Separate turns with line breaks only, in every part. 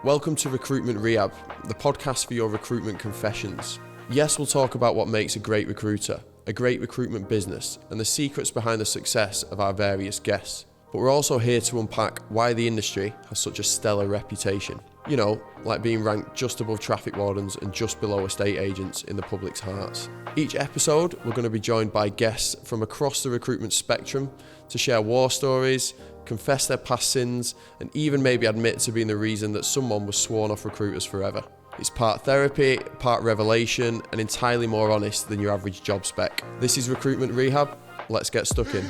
Welcome to Recruitment Rehab, the podcast for your recruitment confessions. Yes, we'll talk about what makes a great recruiter, a great recruitment business, and the secrets behind the success of our various guests. But we're also here to unpack why the industry has such a stellar reputation. You know, like being ranked just above traffic wardens and just below estate agents in the public's hearts. Each episode, we're going to be joined by guests from across the recruitment spectrum to share war stories, confess their past sins, and even maybe admit to being the reason that someone was sworn off recruiters forever. It's part therapy, part revelation, and entirely more honest than your average job spec. This is Recruitment Rehab. Let's get stuck in.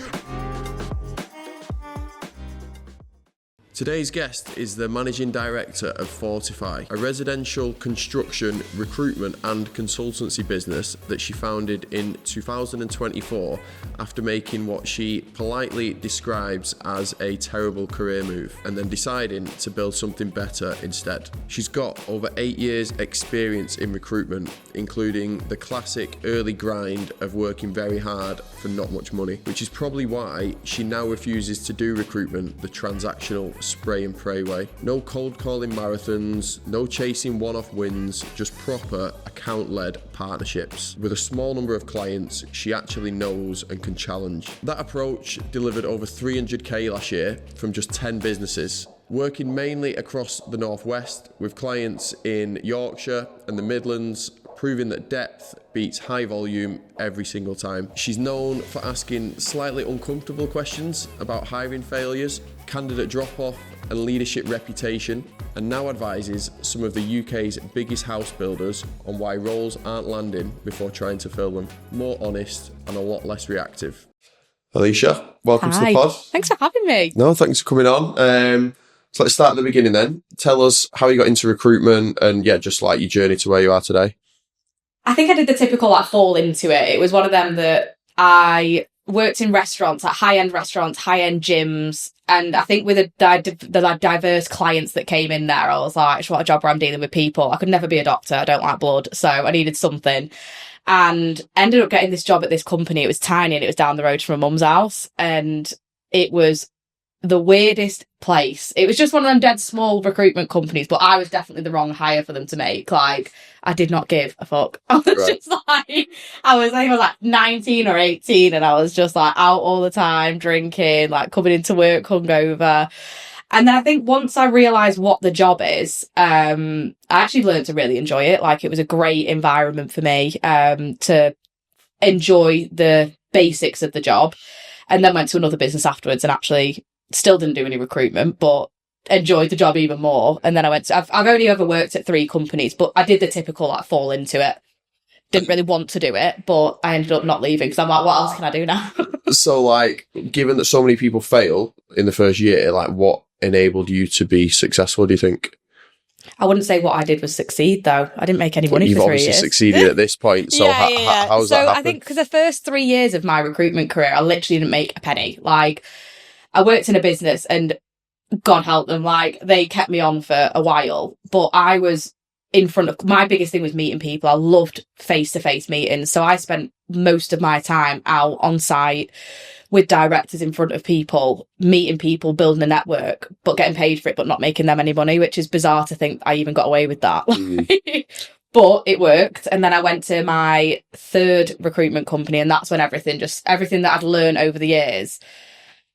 Today's guest is the Managing Director of Fortify, a residential construction, recruitment and consultancy business that she founded in 2024 after making what she politely describes as a terrible career move and then deciding to build something better instead. She's got over 8 years experience in recruitment, including the classic early grind of working very hard for not much money, which is probably why she now refuses to do recruitment the transactional spray and pray way. No cold calling marathons, no chasing one-off wins, just proper account-led partnerships. With a small number of clients she actually knows and can challenge. That approach delivered over 300k last year from just 10 businesses, working mainly across the Northwest with clients in Yorkshire and the Midlands, proving that depth beats high volume every single time. She's known for asking slightly uncomfortable questions about hiring failures, candidate drop-off and leadership reputation, and now advises some of the UK's biggest house builders on why roles aren't landing before trying to fill them. More honest and a lot less reactive. Allicia, welcome to the pod.
Thanks for having me.
No, thanks for coming on. So let's start at the beginning then. Tell us how you got into recruitment and just like your journey to where you are today.
I think I did the typical fall into it. It was one of them that I worked in restaurants, like high-end restaurants, high-end gyms. And I think with the diverse clients that came in there, I was like, I just want a job where I'm dealing with people. I could never be a doctor. I don't like blood. So I needed something. And ended up getting this job at this company. It was tiny and it was down the road from my mum's house. And it was the weirdest place. It was just one of them dead small recruitment companies, but I was definitely the wrong hire for them to make. Like, I did not give a fuck. I was just like, I was like 19 or 18 and I was just like out all the time, drinking, like coming into work hungover. And then I think once I realised what the job is, I actually learned to really enjoy it. Like, it was a great environment for me to enjoy the basics of the job. And then went to another business afterwards and actually still didn't do any recruitment, but enjoyed the job even more. And then I've only ever worked at 3 companies, but I did the typical fall into it. Didn't really want to do it, but I ended up not leaving because I'm like, what else can I do now?
So like, given that so many people fail in the first year, like what enabled you to be successful, do you think?
I wouldn't say what I did was succeed, though. I didn't make any money for 3 years. You've obviously
succeeded at this point. So how's that happen?
I think because the first 3 years of my recruitment career, I literally didn't make a penny. Like, I worked in a business and God help them, like they kept me on for a while, but I was in front of, my biggest thing was meeting people. I loved face-to-face meetings. So I spent most of my time out on site with directors in front of people, meeting people, building a network, but getting paid for it, but not making them any money, which is bizarre to think I even got away with that. But it worked. And then I went to my 3rd recruitment company, and that's when everything that I'd learned over the years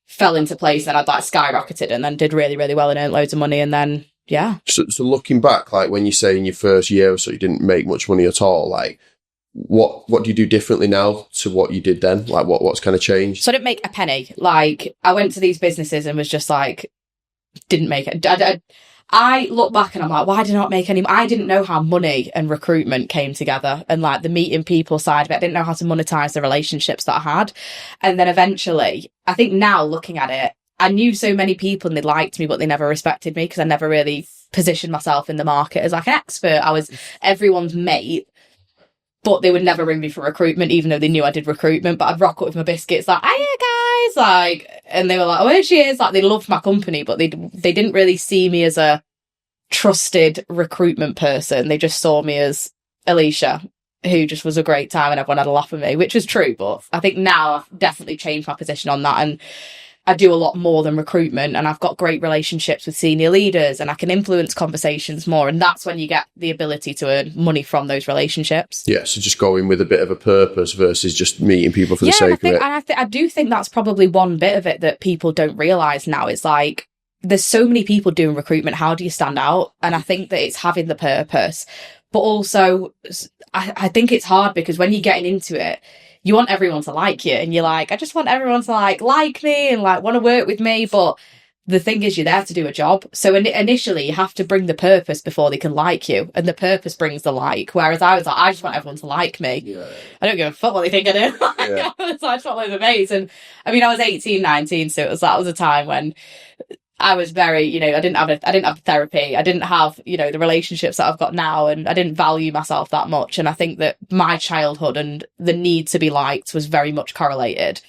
fell into place. And I'd like skyrocketed and then did really, really well and earned loads of money. And then, yeah. So
looking back, like when you say in your first year or so, you didn't make much money at all, like what do you do differently now to what you did then? Like what's kind of changed?
So I didn't make a penny. Like, I went to these businesses and was just like, didn't make it. I look back and I'm like, why did I not make any? I didn't know how money and recruitment came together, and like the meeting people side of it. I didn't know how to monetize the relationships that I had. And then eventually, I think now looking at it, I knew so many people and they liked me, but they never respected me because I never really positioned myself in the market as like an expert. I was everyone's mate, but they would never ring me for recruitment, even though they knew I did recruitment. But I'd rock up with my biscuits like, hiya guys, like, and they were like, oh, here she is. Like, they loved my company, but they didn't really see me as a trusted recruitment person. They just saw me as Allicia, who just was a great time and everyone had a laugh at me, which is true. But I think now I've definitely changed my position on that. And I do a lot more than recruitment, and I've got great relationships with senior leaders, and I can influence conversations more. And that's when you get the ability to earn money from those relationships.
Yeah, so just going with a bit of a purpose versus just meeting people for the sake of it.
And I do think that's probably one bit of it that people don't realise now. Is like, there's so many people doing recruitment. How do you stand out? And I think that it's having the purpose. But also, I think it's hard because when you're getting into it, you want everyone to like you. And you're like, I just want everyone to like me and like want to work with me. But the thing is, you're there to do a job. So initially, you have to bring the purpose before they can like you. And the purpose brings the like. Whereas I was like, I just want everyone to like me. Yeah. I don't give a fuck what they think I do. Yeah. So I just want loads of mates. And I mean, I was 18, 19. So that was a time when I was very, you know, I didn't have therapy. I didn't have, you know, the relationships that I've got now, and I didn't value myself that much. And I think that my childhood and the need to be liked was very much correlated.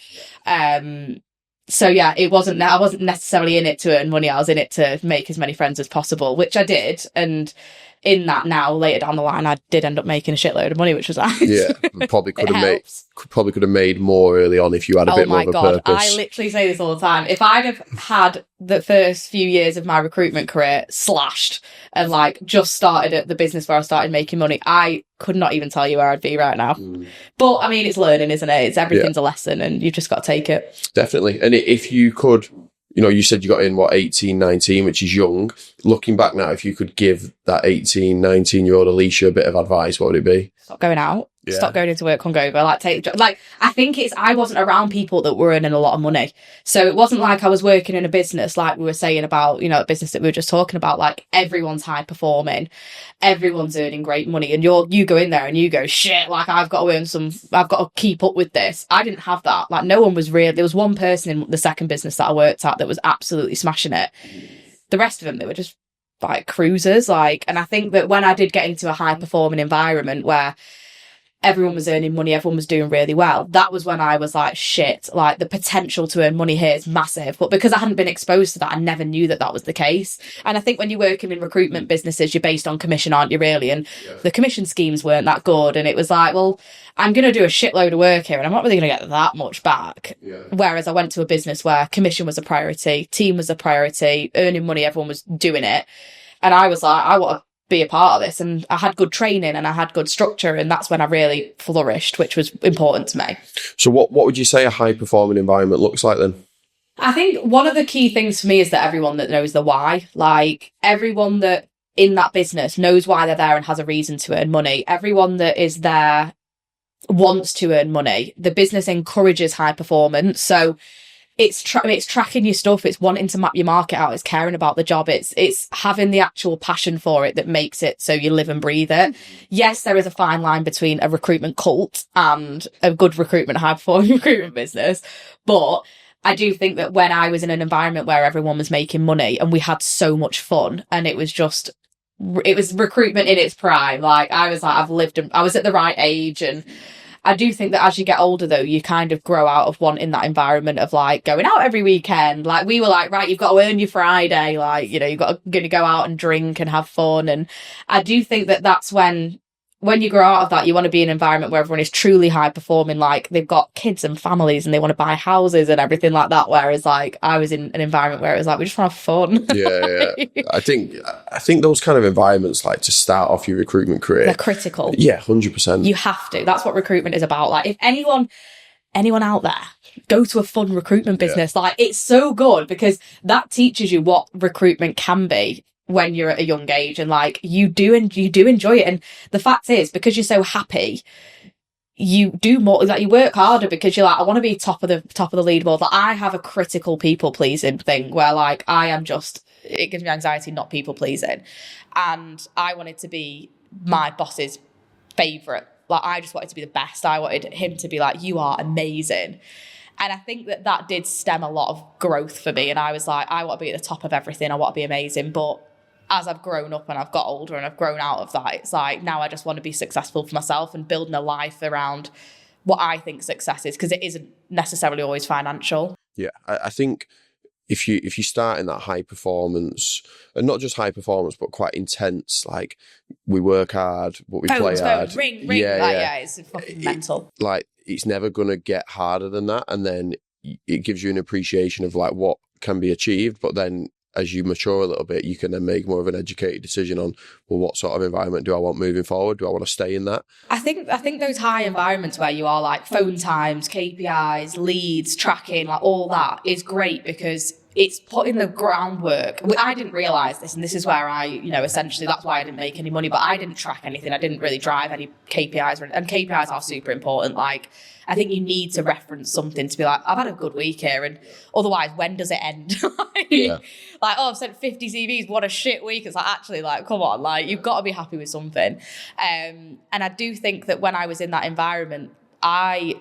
So yeah, I wasn't necessarily in it to earn money. I was in it to make as many friends as possible, which I did. And in that now, later down the line, I did end up making a shitload of money, which was nice. Yeah,
probably could have made more early on if you had a bit more of a purpose.
I literally say this all the time. If I'd have had the first few years of my recruitment career slashed and like just started at the business where I started making money, I could not even tell you where I'd be right now. But I mean, it's learning, isn't it? It's everything's a lesson, and you've just got to take it.
Definitely. And if you could, you know, you said you got in, 18, 19, which is young. Looking back now, if you could give that 18, 19-year-old Allicia a bit of advice, what would it be?
Stop going out. Yeah. Stop going into work hungover. I think I wasn't around people that were earning a lot of money. So it wasn't like I was working in a business like we were saying about, you know, a business that we were just talking about, like everyone's high performing, everyone's earning great money, and you go in there and you go, shit, like I've got to keep up with this. I didn't have that. Like no one was real. There was one person in the second business that I worked at that was absolutely smashing it. The rest of them, they were just like cruisers. And I think that when I did get into a high performing environment where everyone was earning money, everyone was doing really well, that was when I was like, shit, like the potential to earn money here is massive. But because I hadn't been exposed to that, I never knew that was the case. And I think when you're working in recruitment businesses, you're based on commission, aren't you, really? And the commission schemes weren't that good. And it was like, well, I'm going to do a shitload of work here and I'm not really going to get that much back. Yeah. Whereas I went to a business where commission was a priority, team was a priority, earning money, everyone was doing it. And I was like, I want to be a part of this. And I had good training and I had good structure, and that's when I really flourished, which was important to me.
So what would you say a high performing environment looks like then?
I think one of the key things for me is that everyone that knows the why, like everyone that in that business knows why they're there and has a reason to earn money. Everyone that is there wants to earn money. The business encourages high performance. So it's tracking your stuff. It's wanting to map your market out. It's caring about the job. It's having the actual passion for it that makes it so you live and breathe it. Yes, there is a fine line between a recruitment cult and a good recruitment, high performing recruitment business. But I do think that when I was in an environment where everyone was making money and we had so much fun, and it was recruitment in its prime. Like I was at the right age. And I do think that as you get older, though, you kind of grow out of wanting that environment of like going out every weekend. Like we were like, right, you've got to earn your Friday. Like, you know, you've got to go out and drink and have fun. And I do think that that's when you grow out of that, you want to be in an environment where everyone is truly high performing. Like they've got kids and families and they want to buy houses and everything like that. Whereas like I was in an environment where it was like, we just want to have fun.
Yeah. I think those kind of environments, like to start off your recruitment career,
they're critical.
Yeah, 100%.
You have to. That's what recruitment is about. Like if anyone out there, go to a fun recruitment business. Yeah. Like it's so good because that teaches you what recruitment can be when you're at a young age, and like you do enjoy it. And the fact is, because you're so happy, you do more, like you work harder because you're like, I want to be top of the leaderboard. Like I have a critical people pleasing thing where like it gives me anxiety not people pleasing, and I wanted to be my boss's favorite. Like I just wanted to be the best. I wanted him to be like, you are amazing. And I think that did stem a lot of growth for me. And I was like, I want to be at the top of everything. I want to be amazing. But as I've grown up and I've got older and I've grown out of that, it's like now I just want to be successful for myself and building a life around what I think success is, because it isn't necessarily always financial.
Yeah, I think if you start in that high performance, and not just high performance, but quite intense, like we work hard, but we play hard.
Ring. Yeah, it's fucking mental.
Like it's never going to get harder than that. And then it gives you an appreciation of like what can be achieved, but then as you mature a little bit, you can then make more of an educated decision on, well, what sort of environment do I want moving forward? Do I want to stay in that?
I think those high environments where you are like phone times, KPIs, leads, tracking, like all that is great because it's putting the groundwork. I didn't realise this, and this is where I, essentially that's why I didn't make any money, but I didn't track anything. I didn't really drive any KPIs, and KPIs are super important. Like, I think you need to reference something to be like, I've had a good week here, and otherwise, when does it end? Like, oh, I've sent 50 CVs, what a shit week. It's like, actually, like, come on, like, you've got to be happy with something. And I do think that when I was in that environment, I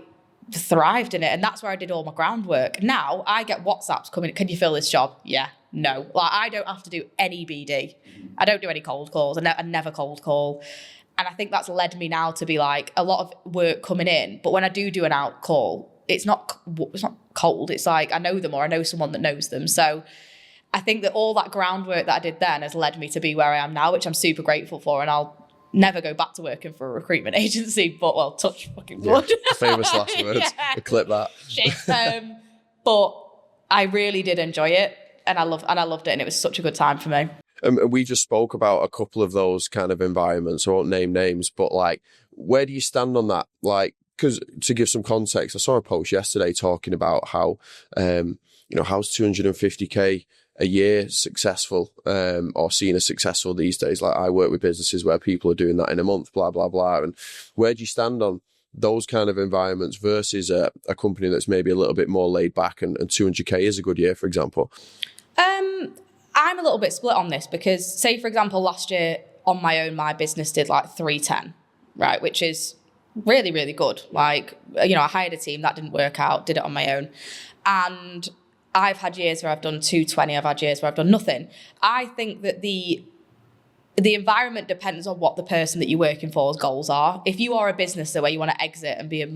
thrived in it, and that's where I did all my groundwork. Now I get WhatsApps coming, can you fill this job? Yeah, no. Like, I don't have to do any BD. I don't do any cold calls. I never cold call. And I think that's led me now to be like a lot of work coming in, but when I do an out call, it's not cold. It's like I know them or I know someone that knows them. So I think that all that groundwork that I did then has led me to be where I am now, which I'm super grateful for. And I'll never go back to working for a recruitment agency, but well, touch fucking wood.
Yeah, famous last words. Yeah. Clip that.
Shit. But I really did enjoy it, and I loved it, and it was such a good time for me.
We just spoke about a couple of those kind of environments. I won't name names, but like, where do you stand on that? Like, because to give some context, I saw a post yesterday talking about how, how's 250k a year successful, or seen as successful these days. Like, I work with businesses where people are doing that in a month, blah, blah, blah. And where do you stand on those kind of environments versus a company that's maybe a little bit more laid back and 200k is a good year, for example?
I'm a little bit split on this because, say, for example, last year on my own, my business did like 310, right? Which is really, really good. Like, I hired a team, that didn't work out, did it on my own. And I've had years where I've done 220, I've had years where I've done nothing. I think that the environment depends on what the person that you're working for's goals are. If you are a business where you want to exit and be a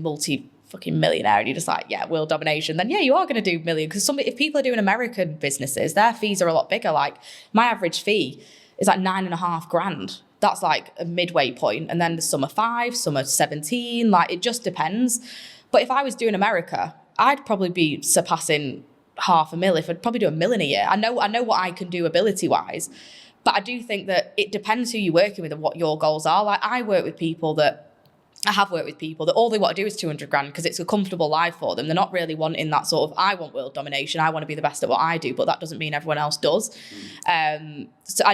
fucking millionaire and you're just like, yeah, world domination, then yeah, you are going to do million. Because if people are doing American businesses, their fees are a lot bigger. Like, my average fee is like $9,500. That's like a midway point. And then some are 5, some are 17. Like, it just depends. But if I was doing America, I'd probably be surpassing $500,000. If I'd probably do $1 million a year. I know what I can do ability wise, but I do think that it depends who you're working with and what your goals are. Like, I have worked with people that all they want to do is 200 grand because it's a comfortable life for them. They're not really wanting that sort of, I want world domination, I want to be the best at what I do, but that doesn't mean everyone else does. So I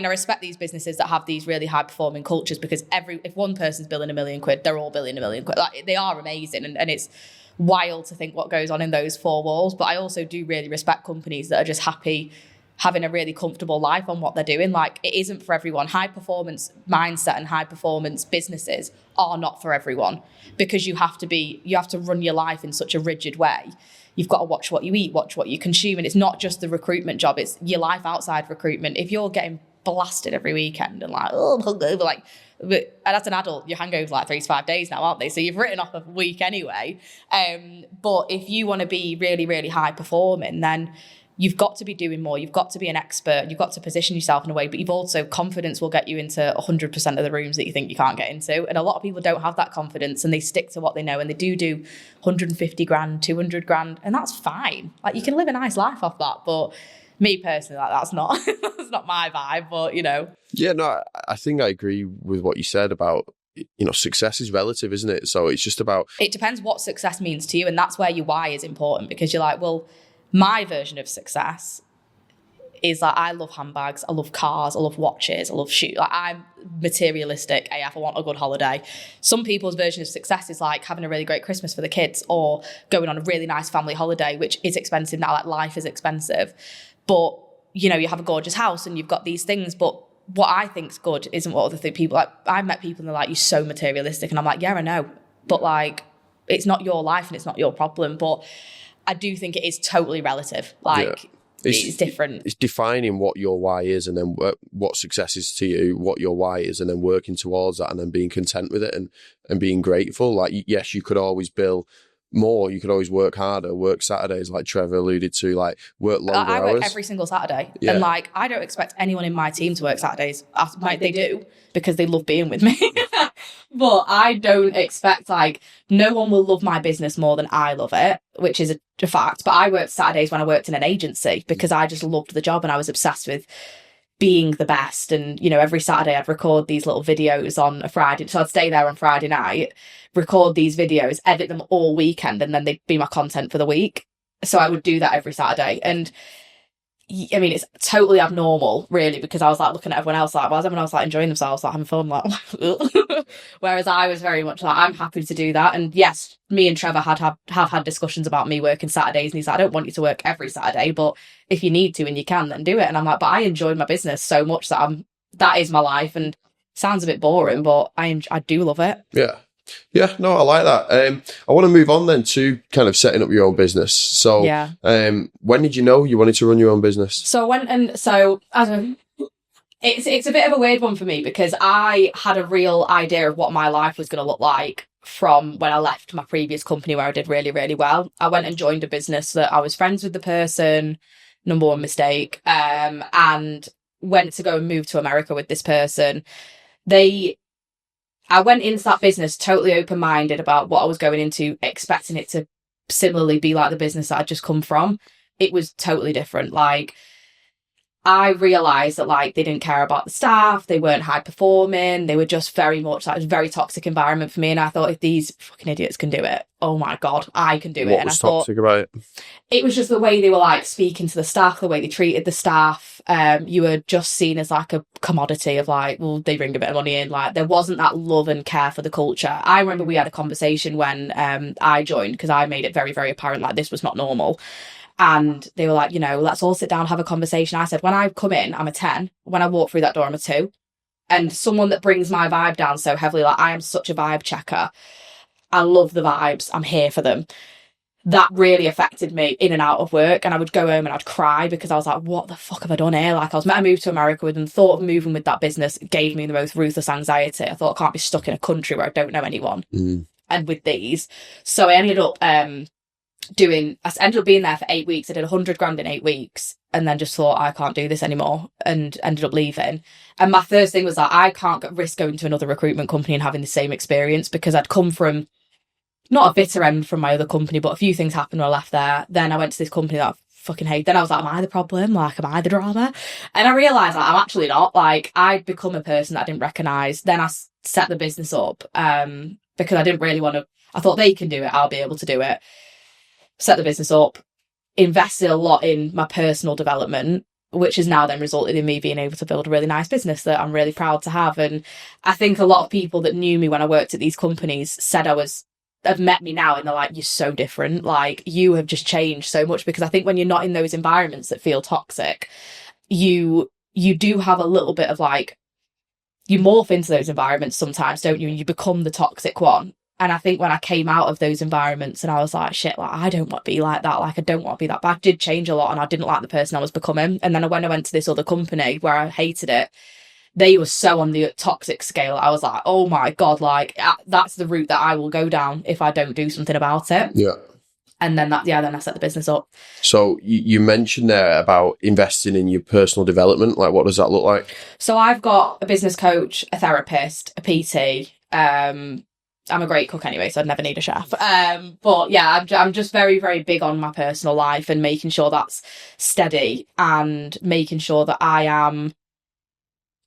respect these businesses that have these really high performing cultures, because if one person's billing £1 million, they're all billing £1 million. Like, they are amazing, and it's wild to think what goes on in those four walls. But I also do really respect companies that are just happy having a really comfortable life on what they're doing. Like, it isn't for everyone. High performance mindset and high performance businesses are not for everyone, because you have to run your life in such a rigid way. You've got to watch what you eat, watch what you consume. And it's not just the recruitment job, it's your life outside recruitment. If you're getting blasted every weekend and like, oh, I'm hungover, like, and as an adult, your hangovers like 3 to 5 days now, aren't they? So you've written off a week anyway. But if you want to be really, really high performing, then you've got to be doing more. You've got to be an expert. You've got to position yourself in a way, but you've also, confidence will get you into 100% of the rooms that you think you can't get into. And a lot of people don't have that confidence, and they stick to what they know, and they do 150 grand, 200 grand, and that's fine. Like, you can live a nice life off that. But me personally, like, that's not my vibe, but Yeah, no, I think I agree with what you said about, success is relative, isn't it? So it's just about, it depends what success means to you. And that's where your why is important, because you're like, well, my version of success is like, I love handbags, I love cars, I love watches, I love shoes. Like, I'm materialistic AF, I want a good holiday. Some people's version of success is like having a really great Christmas for the kids, or going on a really nice family holiday, which is expensive now. Like, life is expensive. But, you have a gorgeous house and you've got these things. But what I think's good isn't what other people, like, I've met people and they're like, you're so materialistic. And I'm like, yeah, I know. But like, it's not your life and it's not your problem. But I do think it is totally relative. Like, it's different. It's
defining what your why is, and then what success is to you, what your why is, and then working towards that, and then being content with it and being grateful. Like, yes, you could always bill more, you could always work harder, work Saturdays, like Trevor alluded to, like work longer hours.
I work every single Saturday. Yeah. And like, I don't expect anyone in my team to work Saturdays. They do, because they love being with me. But I don't expect, like, no one will love my business more than I love it, which is a fact. But I worked Saturdays when I worked in an agency because I just loved the job and I was obsessed with being the best. And, you know, every Saturday I'd record these little videos on a Friday. So I'd stay there on Friday night, record these videos, edit them all weekend, and then they'd be my content for the week. So I would do that every Saturday. And I mean, it's totally abnormal, really, because I was like looking at everyone else, like, why is everyone else like enjoying themselves, like having fun, like, whereas I was very much like, I'm happy to do that. And yes, me and Trevor have had discussions about me working Saturdays, and he's like, I don't want you to work every Saturday, but if you need to and you can, then do it. And I'm like, but I enjoyed my business so much that that is my life. And sounds a bit boring, but I do love it.
Yeah. Yeah, no, I like that. I want to move on then to kind of setting up your own business. So,
yeah.
When did you know you wanted to run your own business?
So it's a bit of a weird one for me because I had a real idea of what my life was going to look like from when I left my previous company where I did really, really well. I went and joined a business that I was friends with the person, number one mistake, and went to go and move to America with this person. I went into that business totally open-minded about what I was going into, expecting it to similarly be like the business that I'd just come from. It was totally different. Like, I realised that, like, they didn't care about the staff, they weren't high-performing, they were just very much, like, it was a very toxic environment for me, and I thought, if these fucking idiots can do it, oh my God, I can do it.
What was toxic about it?
It was just the way they were, like, speaking to the staff, the way they treated the staff. You were just seen as, like, a commodity of, like, well, they bring a bit of money in. Like, there wasn't that love and care for the culture. I remember we had a conversation when I joined, because I made it very, very apparent, like, this was not normal. And they were like, you know, let's all sit down, have a conversation. I said, when I come in, I'm a 10. When I walk through that door, I'm a 2. And someone that brings my vibe down so heavily, like, I am such a vibe checker. I love the vibes. I'm here for them. That really affected me in and out of work. And I would go home and I'd cry because I was like, what the fuck have I done here? Like, I moved to America with them, thought of moving with that business gave me the most ruthless anxiety. I thought, I can't be stuck in a country where I don't know anyone. And with these. So I ended up being there for 8 weeks. I did 100 grand in 8 weeks and then just thought, I can't do this anymore, and ended up leaving. And my first thing was that I can't risk going to another recruitment company and having the same experience, because I'd come from not a bitter end from my other company, but a few things happened when I left there. Then I went to this company that I fucking hate. Then I was like, am I the problem? Like, am I the drama? And I realised like, I'm actually not. Like, I'd become a person that I didn't recognise. Then I set the business up because I didn't really want to. I thought, they can do it, I'll be able to do it. Set the business up, invested a lot in my personal development, which has now then resulted in me being able to build a really nice business that I'm really proud to have. And I think a lot of people that knew me when I worked at these companies said have met me now and they're like, you're so different. Like, you have just changed so much. Because I think when you're not in those environments that feel toxic, you do have a little bit of like, you morph into those environments sometimes, don't you? And you become the toxic one. And I think when I came out of those environments and I was like, shit, like, I don't want to be like that. Like, I don't want to be that. But I did change a lot and I didn't like the person I was becoming. And then when I went to this other company where I hated it, they were so on the toxic scale. I was like, oh my God, like, that's the route that I will go down if I don't do something about it.
Yeah.
And then then I set the business up. So
you mentioned there about investing in your personal development. Like, what does that look like?
So I've got a business coach, a therapist, a PT. I'm a great cook anyway, so I'd never need a chef. But yeah, I'm just very, very big on my personal life and making sure that's steady and making sure that I am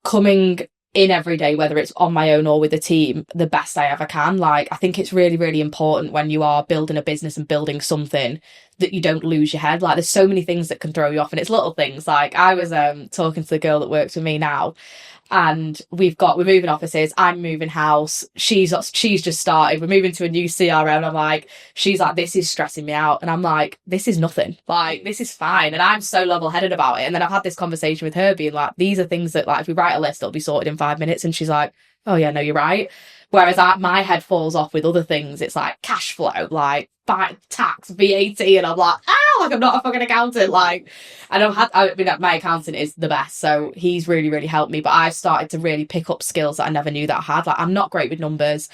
coming in every day, whether it's on my own or with a team, the best I ever can. Like, I think it's really, really important when you are building a business and building something that you don't lose your head. Like, there's so many things that can throw you off, and it's little things. Like, I was talking to the girl that works with me now, and we're moving offices, I'm moving house, she's just started, we're moving to a new CRM, and I'm like, she's like, this is stressing me out, and I'm like, this is nothing, like, this is fine. And I'm so level-headed about it. And then I've had this conversation with her being like, these are things that, like, if we write a list, it'll be sorted in 5 minutes. And she's like, oh yeah, no, you're right. Whereas my head falls off with other things. It's like cash flow, like tax, VAT, and I'm like, like, I'm not a fucking accountant. Like, my accountant is the best, so he's really, really helped me. But I've started to really pick up skills that I never knew that I had. Like, I'm not great with numbers.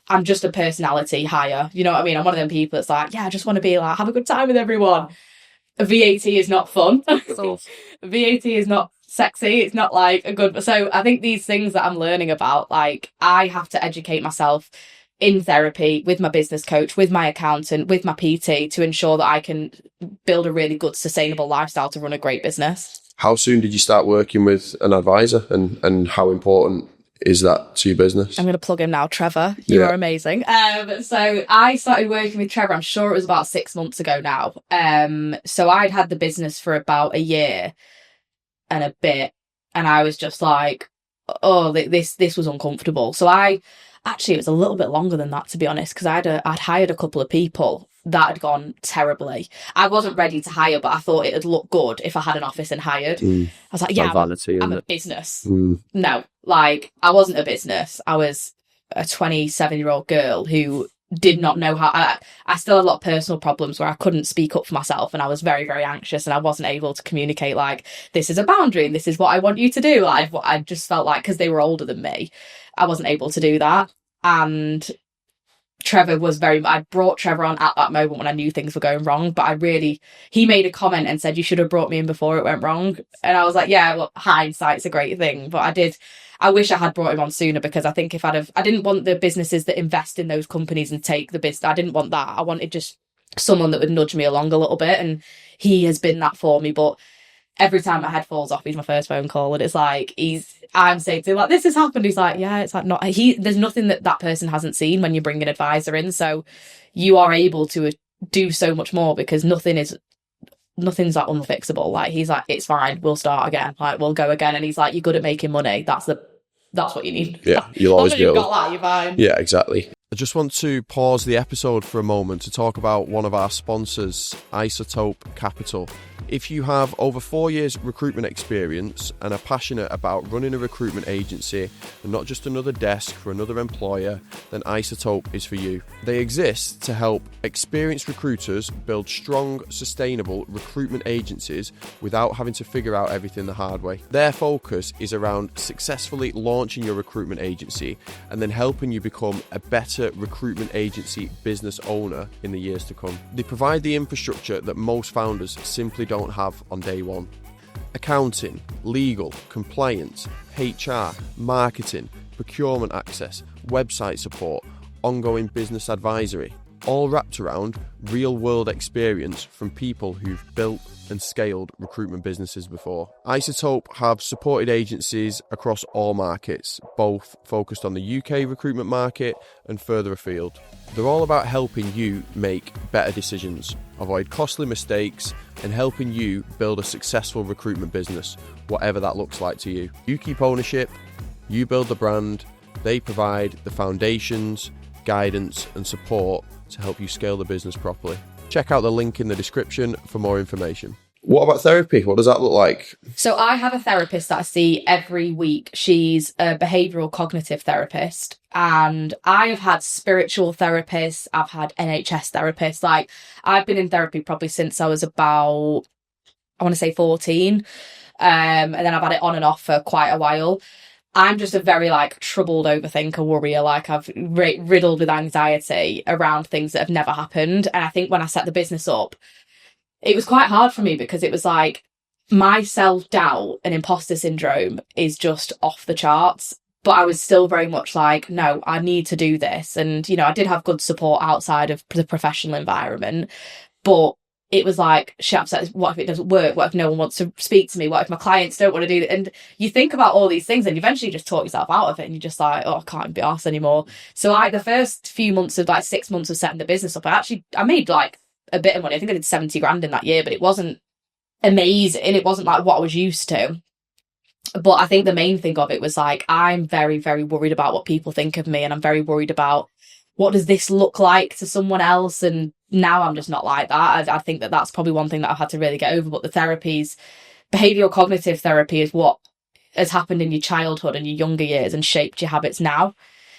I'm just a personality hire. You know what I mean? I'm one of them people that's like, yeah, I just want to be like, have a good time with everyone. VAT is not fun.
So
VAT is not sexy. It's not like a good. So I think these things that I'm learning about, like, I have to educate myself in therapy with my business coach, with my accountant, with my PT to ensure that I can build a really good, sustainable lifestyle to run a great business.
How soon did you start working with an advisor, and how important is that to your business?
I'm going to plug him now, Trevor. You are amazing. So I started working with Trevor, I'm sure it was about 6 months ago now. So I'd had the business for about a year and a bit, and I was just like, oh, this was uncomfortable. So actually, it was a little bit longer than that, to be honest, because I'd hired a couple of people that had gone terribly. I wasn't ready to hire, but I thought it'd look good if I had an office and hired. I was like, yeah, I'm a business. No, like, I wasn't a business. I was a 27-year-old girl who did not know how. I still had a lot of personal problems where I couldn't speak up for myself, and I was very, very anxious, and I wasn't able to communicate, like, this is a boundary and this is what I want you to do. Like, I just felt like, because they were older than me, I wasn't able to do that. And Trevor was I brought Trevor on at that moment when I knew things were going wrong, but he made a comment and said, you should have brought me in before it went wrong. And I was like, yeah, well, hindsight's a great thing. But I wish I had brought him on sooner, because I think I didn't want the businesses that invest in those companies and take the business. I didn't want that. I wanted just someone that would nudge me along a little bit. And he has been that for me. But every time my head falls off, he's my first phone call, and it's like, I'm saying to him, like, this has happened. He's like, yeah, it's like, not, there's nothing that person hasn't seen when you bring an advisor in. So you are able to do so much more, because nothing's like unfixable. Like, he's like, it's fine, we'll start again. Like, we'll go again. And he's like, you're good at making money. That's what you need.
Yeah, you'll always be able.
You've got that, you're fine.
Yeah, exactly. I just want to pause the episode for a moment to talk about one of our sponsors, Isotope Capital. If you have over 4 years recruitment experience and are passionate about running a recruitment agency and not just another desk for another employer, then Isotope is for you. They exist to help experienced recruiters build strong, sustainable recruitment agencies without having to figure out everything the hard way. Their focus is around successfully launching your recruitment agency and then helping you become a better recruitment agency business owner in the years to come. They provide the infrastructure that most founders simply don't have on day one. Accounting, legal, compliance, HR, marketing, procurement access, website support, ongoing business advisory, all wrapped around real-world experience from people who've built and scaled recruitment businesses before. Isotope have supported agencies across all markets, both focused on the UK recruitment market and further afield. They're all about helping you make better decisions, avoid costly mistakes, and helping you build a successful recruitment business, whatever that looks like to you. You keep ownership, you build the brand, they provide the foundations, guidance and support to help you scale the business properly. Check out the link in the description for more information. What about therapy? What does that look like?
So I have a therapist that I see every week. She's a behavioural cognitive therapist, and I have had spiritual therapists. I've had NHS therapists. Like, I've been in therapy probably since I was about, I want to say 14. And then I've had it on and off for quite a while. I'm just a very, like, troubled overthinker, worrier. Like, I've riddled with anxiety around things that have never happened. And I think when I set the business up, it was quite hard for me, because it was like, my self-doubt and imposter syndrome is just off the charts. But I was still very much like, no, I need to do this. And, you know, I did have good support outside of the professional environment, but it was like, shit, upset. What if it doesn't work? What if no one wants to speak to me? What if my clients don't want to do it? And you think about all these things, and you eventually just talk yourself out of it, and you're just like, oh, I can't be arsed anymore. So the first few months of, like, 6 months of setting the business up, I made like a bit of money. I think I did 70 grand in that year, but it wasn't amazing. It wasn't like what I was used to. But I think the main thing of it was like, I'm very, very worried about what people think of me, and I'm very worried about what does this look like to someone else. And now I'm just not like that. I think that's probably one thing that I've had to really get over. But the therapies, behavioural cognitive therapy, is what has happened in your childhood and your younger years and shaped your habits now.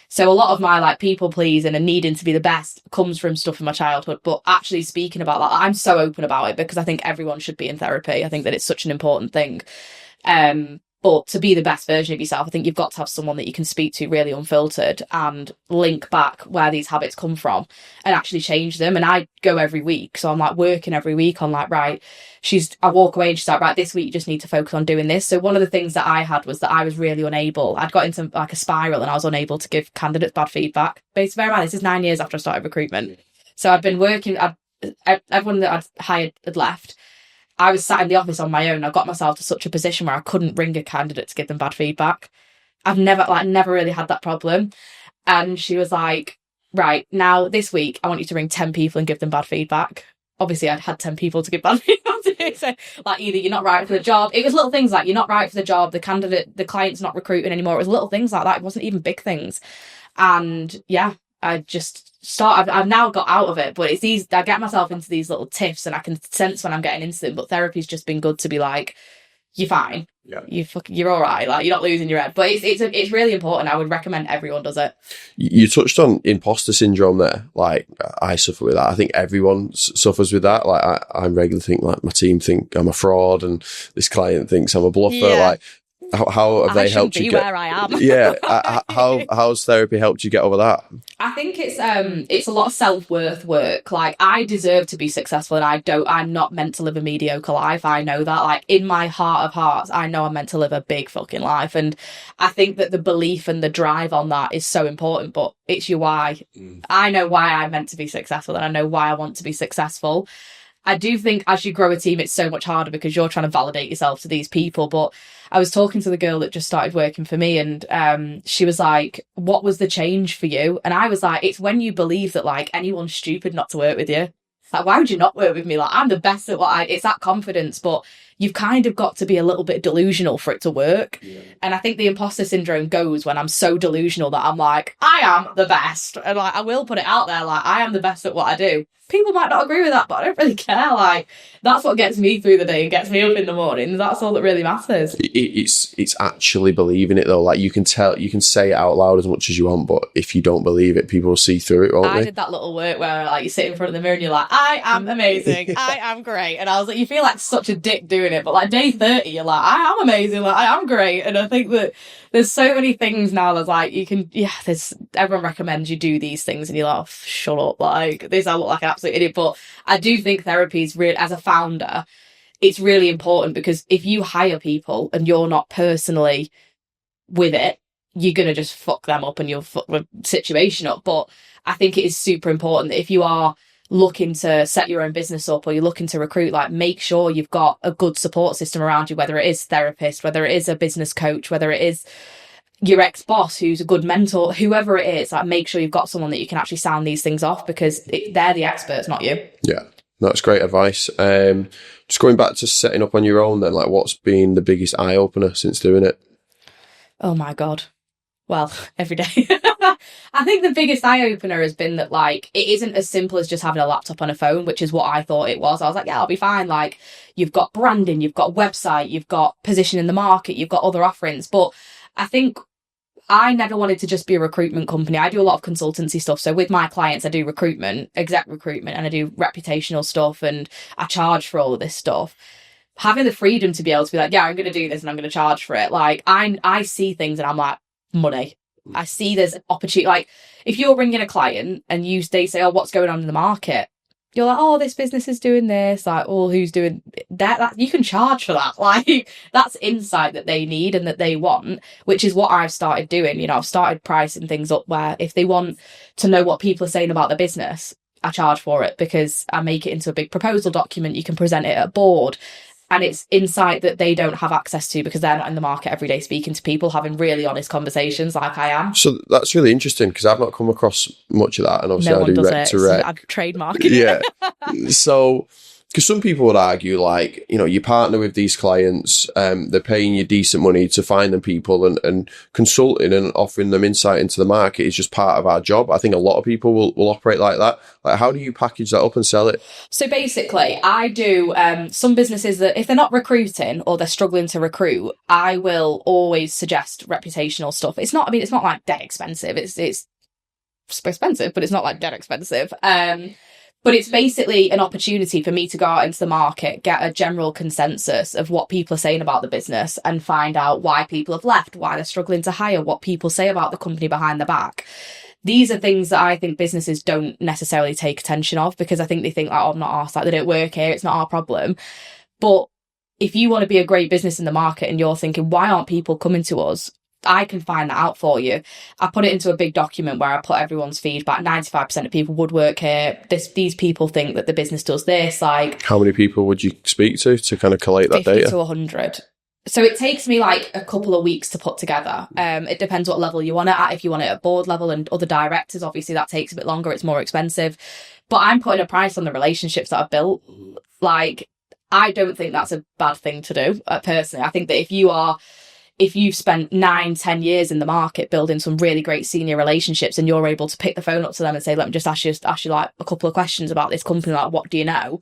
So a lot of my, like, people pleasing and needing to be the best comes from stuff in my childhood. But actually speaking about that, I'm so open about it, because I think everyone should be in therapy. I think that it's such an important thing. But to be the best version of yourself, I think you've got to have someone that you can speak to really unfiltered and link back where these habits come from and actually change them. And I go every week. So I'm like working every week on like, right, I walk away and she's like, right, this week you just need to focus on doing this. So one of the things that I had was that I was really unable. I'd got into like a spiral and I was unable to give candidates bad feedback. But it's very bad. This is 9 years after I started recruitment. So I'd been working, everyone that I'd hired had left. I was sat in the office on my own. I got myself to such a position where I couldn't ring a candidate to give them bad feedback. I've never really had that problem. And she was like, right, now this week, I want you to ring 10 people and give them bad feedback. Obviously, I'd had 10 people to give bad feedback to. So, like, either you're not right for the job. It was little things like you're not right for the job. The client's not recruiting anymore. It was little things like that. It wasn't even big things. And yeah, I've now got out of it, but it's easy. I get myself into these little tiffs and I can sense when I'm getting into them, but therapy's just been good to be like, you're fine.
Yeah.
You're all right. Like, you're not losing your head, but it's really important. I would recommend everyone does it.
You touched on imposter syndrome there. Like, I suffer with that. I think everyone suffers with that. Like, I regularly think like my team think I'm a fraud and this client thinks I'm a bluffer.
Yeah.
Like, how have they helped you get
where I am?
Yeah. How's therapy helped you get over that?
I think it's a lot of self-worth work. Like, I deserve to be successful and I'm not meant to live a mediocre life. I know that. Like, in my heart of hearts, I know I'm meant to live a big fucking life. And I think that the belief and the drive on that is so important, but it's your why. I know why I'm meant to be successful and I know why I want to be successful. I do think as you grow a team, it's so much harder because you're trying to validate yourself to these people. But I was talking to the girl that just started working for me and she was like, what was the change for you? And I was like, it's when you believe that like anyone's stupid not to work with you. Like, why would you not work with me? Like, I'm the best at it's that confidence, but you've kind of got to be a little bit delusional for it to work. Yeah. And I think the imposter syndrome goes when I'm so delusional that I'm like, I am the best. And like, I will put it out there, like, I am the best at what I do. People might not agree with that, but I don't really care. Like, that's what gets me through the day and gets me up in the morning. That's all that really matters.
It's actually believing it though. Like, you can say it out loud as much as you want, but if you don't believe it, people will see through it, won't they?
I did that little work where like you sit in front of the mirror and you're like, I am amazing. I am great. And I was like, you feel like such a dick doing it, but like day 30, you're like, I am amazing. Like, I am great. And I think that there's so many things now that's like, everyone recommends you do these things and you're like, oh, shut up. Like, this, I look like an absolute idiot. But I do think therapy is really, as a founder, it's really important because if you hire people and you're not personally with it, you're going to just fuck them up and you'll fuck the situation up. But I think it is super important that if you are looking to set your own business up or you're looking to recruit, like, make sure you've got a good support system around you, whether it is therapist, whether it is a business coach, whether it is your ex-boss who's a good mentor, whoever it is, like, make sure you've got someone that you can actually sound these things off because they're the experts, not you.
Yeah, that's great advice. Just going back to setting up on your own then, like, what's been the biggest eye-opener since doing it?
Oh my God. Well, every day. I think the biggest eye-opener has been that, like, it isn't as simple as just having a laptop and a phone, which is what I thought it was. I was like, yeah, I'll be fine. Like, you've got branding, you've got a website, you've got position in the market, you've got other offerings. But I think I never wanted to just be a recruitment company. I do a lot of consultancy stuff. So with my clients, I do recruitment, exec recruitment, and I do reputational stuff, and I charge for all of this stuff. Having the freedom to be able to be like, yeah, I'm going to do this and I'm going to charge for it. Like, I see things and I'm like, money. I see there's opportunity. Like, if you're ringing a client and they say, oh, what's going on in the market? You're like, oh, this business is doing this. Like, oh, who's doing that? You can charge for that. Like, that's insight that they need and that they want, which is what I've started doing. You know, I've started pricing things up where if they want to know what people are saying about the business, I charge for it because I make it into a big proposal document. You can present it at a board. And it's insight that they don't have access to because they're not in the market every day speaking to people, having really honest conversations like I am.
So that's really interesting because I've not come across much of that. And obviously I do rec to rec.
I've trademarked it.
Yeah. So, because some people would argue, like, you know, you partner with these clients, they're paying you decent money to find them people and consulting and offering them insight into the market is just part of our job. I think a lot of people will operate like that. Like, how do you package that up and sell it?
So basically, I do some businesses that if they're not recruiting or they're struggling to recruit, I will always suggest reputational stuff. It's not like dead expensive. It's expensive, but it's not like dead expensive. But it's basically an opportunity for me to go out into the market, get a general consensus of what people are saying about the business and find out why people have left, why they're struggling to hire, what people say about the company behind the back. These are things that I think businesses don't necessarily take attention of, because I think they think, like, oh, I'm not arsed, like, they don't work here, it's not our problem. But if you want to be a great business in the market and you're thinking, why aren't people coming to us? I can find that out for you. I put it into a big document where I put everyone's feedback. 95% of people would work here. These people think that the business does this. Like,
how many people would you speak to kind of collate that
50
data?
to 100. So it takes me like a couple of weeks to put together. It depends what level you want it at. If you want it at board level and other directors, obviously that takes a bit longer. It's more expensive. But I'm putting a price on the relationships that I've built. Like, I don't think that's a bad thing to do, personally. I think that if you've spent 9-10 years in the market building some really great senior relationships and you're able to pick the phone up to them and say, let me just ask you like a couple of questions about this company, like, what do you know?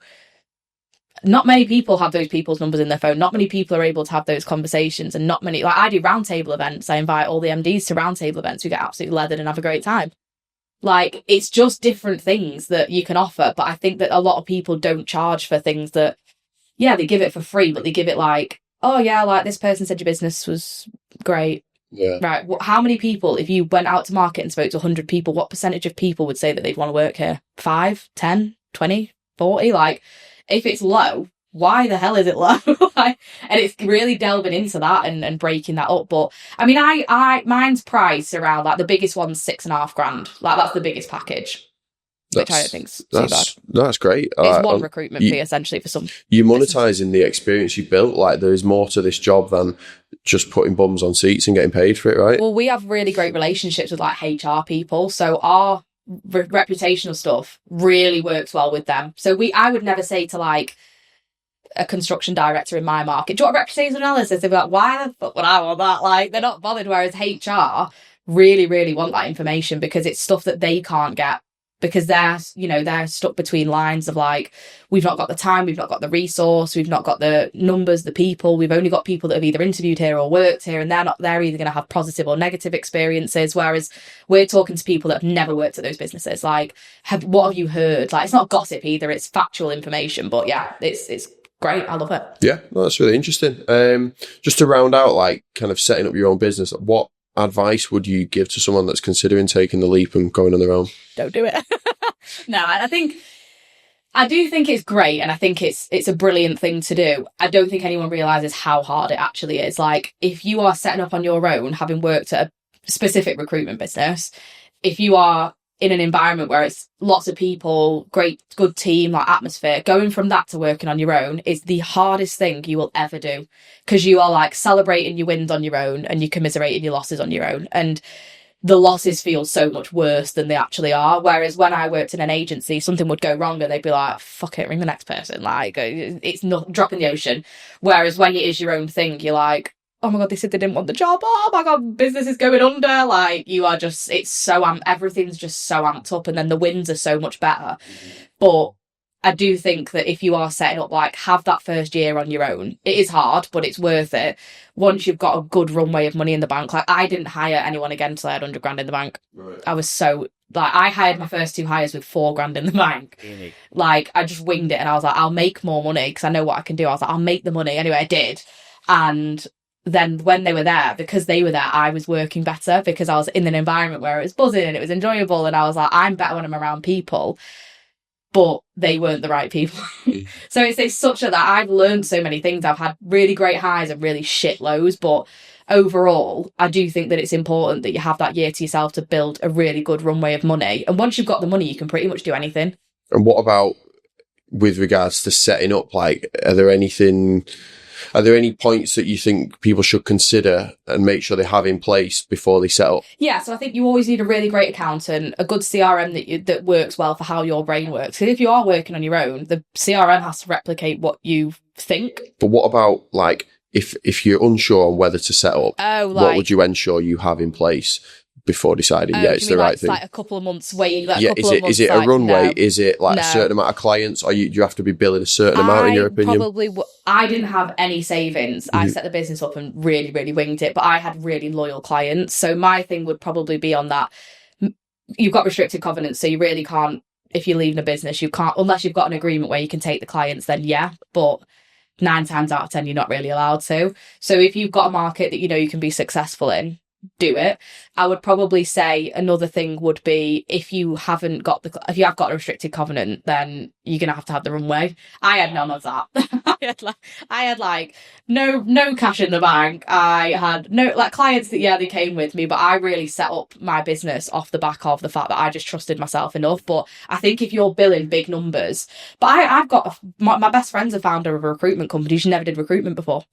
Not many people have those people's numbers in their phone. Not many people are able to have those conversations, and not many, like, I do roundtable events. I invite all the MDs to roundtable events. We get absolutely leathered and have a great time. Like, it's just different things that you can offer. But I think that a lot of people don't charge for things that, yeah, they give it for free, but they give it like, oh yeah, like, this person said your business was great.
Yeah.
Right. How many people, if you went out to market and spoke to 100 people, what percentage of people would say that they'd want to work here? 5, 10, 20, 40? Like, if it's low, why the hell is it low? And it's really delving into that and breaking that up. But I mean, mine's priced around, like, the biggest one's $6,500. Like, that's the biggest package. Which I don't think's too bad.
That's great.
It's one recruitment fee, essentially, for some.
You're monetising the experience you built. Like, there is more to this job than just putting bums on seats and getting paid for it, right?
Well, we have really great relationships with, like, HR people. So our reputational stuff really works well with them. So I would never say to, like, a construction director in my market, do you want a reputation analysis? They'd be like, why the fuck would I want that? Like, they're not bothered. Whereas HR really, really want that information because it's stuff that they can't get. Because they're stuck between lines of, like, we've not got the time, we've not got the resource, we've not got the numbers, the people, we've only got people that have either interviewed here or worked here, and they're either going to have positive or negative experiences, whereas we're talking to people that have never worked at those businesses. Like, what have you heard? Like, it's not gossip either, it's factual information. But yeah, it's great. I love it.
Yeah, no, that's really interesting. Just to round out, like, kind of setting up your own business, what advice would you give to someone that's considering taking the leap and going on their own?
Don't do it. No, I do think it's great, and I think it's a brilliant thing to do. I don't think anyone realizes how hard it actually is. Like, if you are setting up on your own, having worked at a specific recruitment business, if you are in an environment where it's lots of people, good team, like, atmosphere, going from that to working on your own is the hardest thing you will ever do, because you are, like, celebrating your wins on your own and you're commiserating your losses on your own, and the losses feel so much worse than they actually are. Whereas when I worked in an agency, something would go wrong and they'd be like, fuck it, ring the next person. Like, it's not drop in the ocean. Whereas when it is your own thing, you're like, oh my God, they said they didn't want the job. Oh my God, business is going under. Like, you are just, it's so, everything's just so amped up, and then the wins are so much better. But I do think that if you are setting up, like, have that first year on your own. It is hard, but it's worth it. Once you've got a good runway of money in the bank, like, I didn't hire anyone again until I had 100 grand in the bank.
Right.
I was so, like, I hired my first 2 hires with 4 grand in the bank.
Really?
Like, I just winged it, and I was like, I'll make more money because I know what I can do. I was like, I'll make the money. Anyway, I did. And then when they were there, because they were there, I was working better because I was in an environment where it was buzzing and it was enjoyable, and I was like, I'm better when I'm around people. But they weren't the right people. So it's such that I've learned so many things. I've had really great highs and really shit lows, but overall, I do think that it's important that you have that year to yourself to build a really good runway of money. And once you've got the money, you can pretty much do anything. And
what about with regards to setting up? Like, are there any points that you think people should consider and make sure they have in place before they set up?
Yeah, so I think you always need a really great accountant, a good CRM that works well for how your brain works. Because if you are working on your own, the CRM has to replicate what you think.
But what about, like, if you're unsure on whether to set up, what would you ensure you have in place before deciding, it's the right thing?
Like a couple of months wait. Like,
yeah, is it a runway? No. Is it like a certain amount of clients? Or do you have to be billing a certain amount, in your opinion?
I didn't have any savings. I set the business up and really, really winged it, but I had really loyal clients. So my thing would probably be on that. You've got restricted covenants, so you really can't if you're leaving a business, you can't, unless you've got an agreement where you can take the clients, then yeah, but 9 times out of 10, you're not really allowed to. So if you've got a market that you know you can be successful in, do it. I would probably say another thing would be if you have got a restricted covenant, then you're gonna have to have the runway. I had none of that. I had like no cash in the bank. I had no like clients that they came with me, but I really set up my business off the back of the fact that I just trusted myself enough. But I think if you're billing big numbers, but I've got my best friend's a founder of a recruitment company. She never did recruitment before.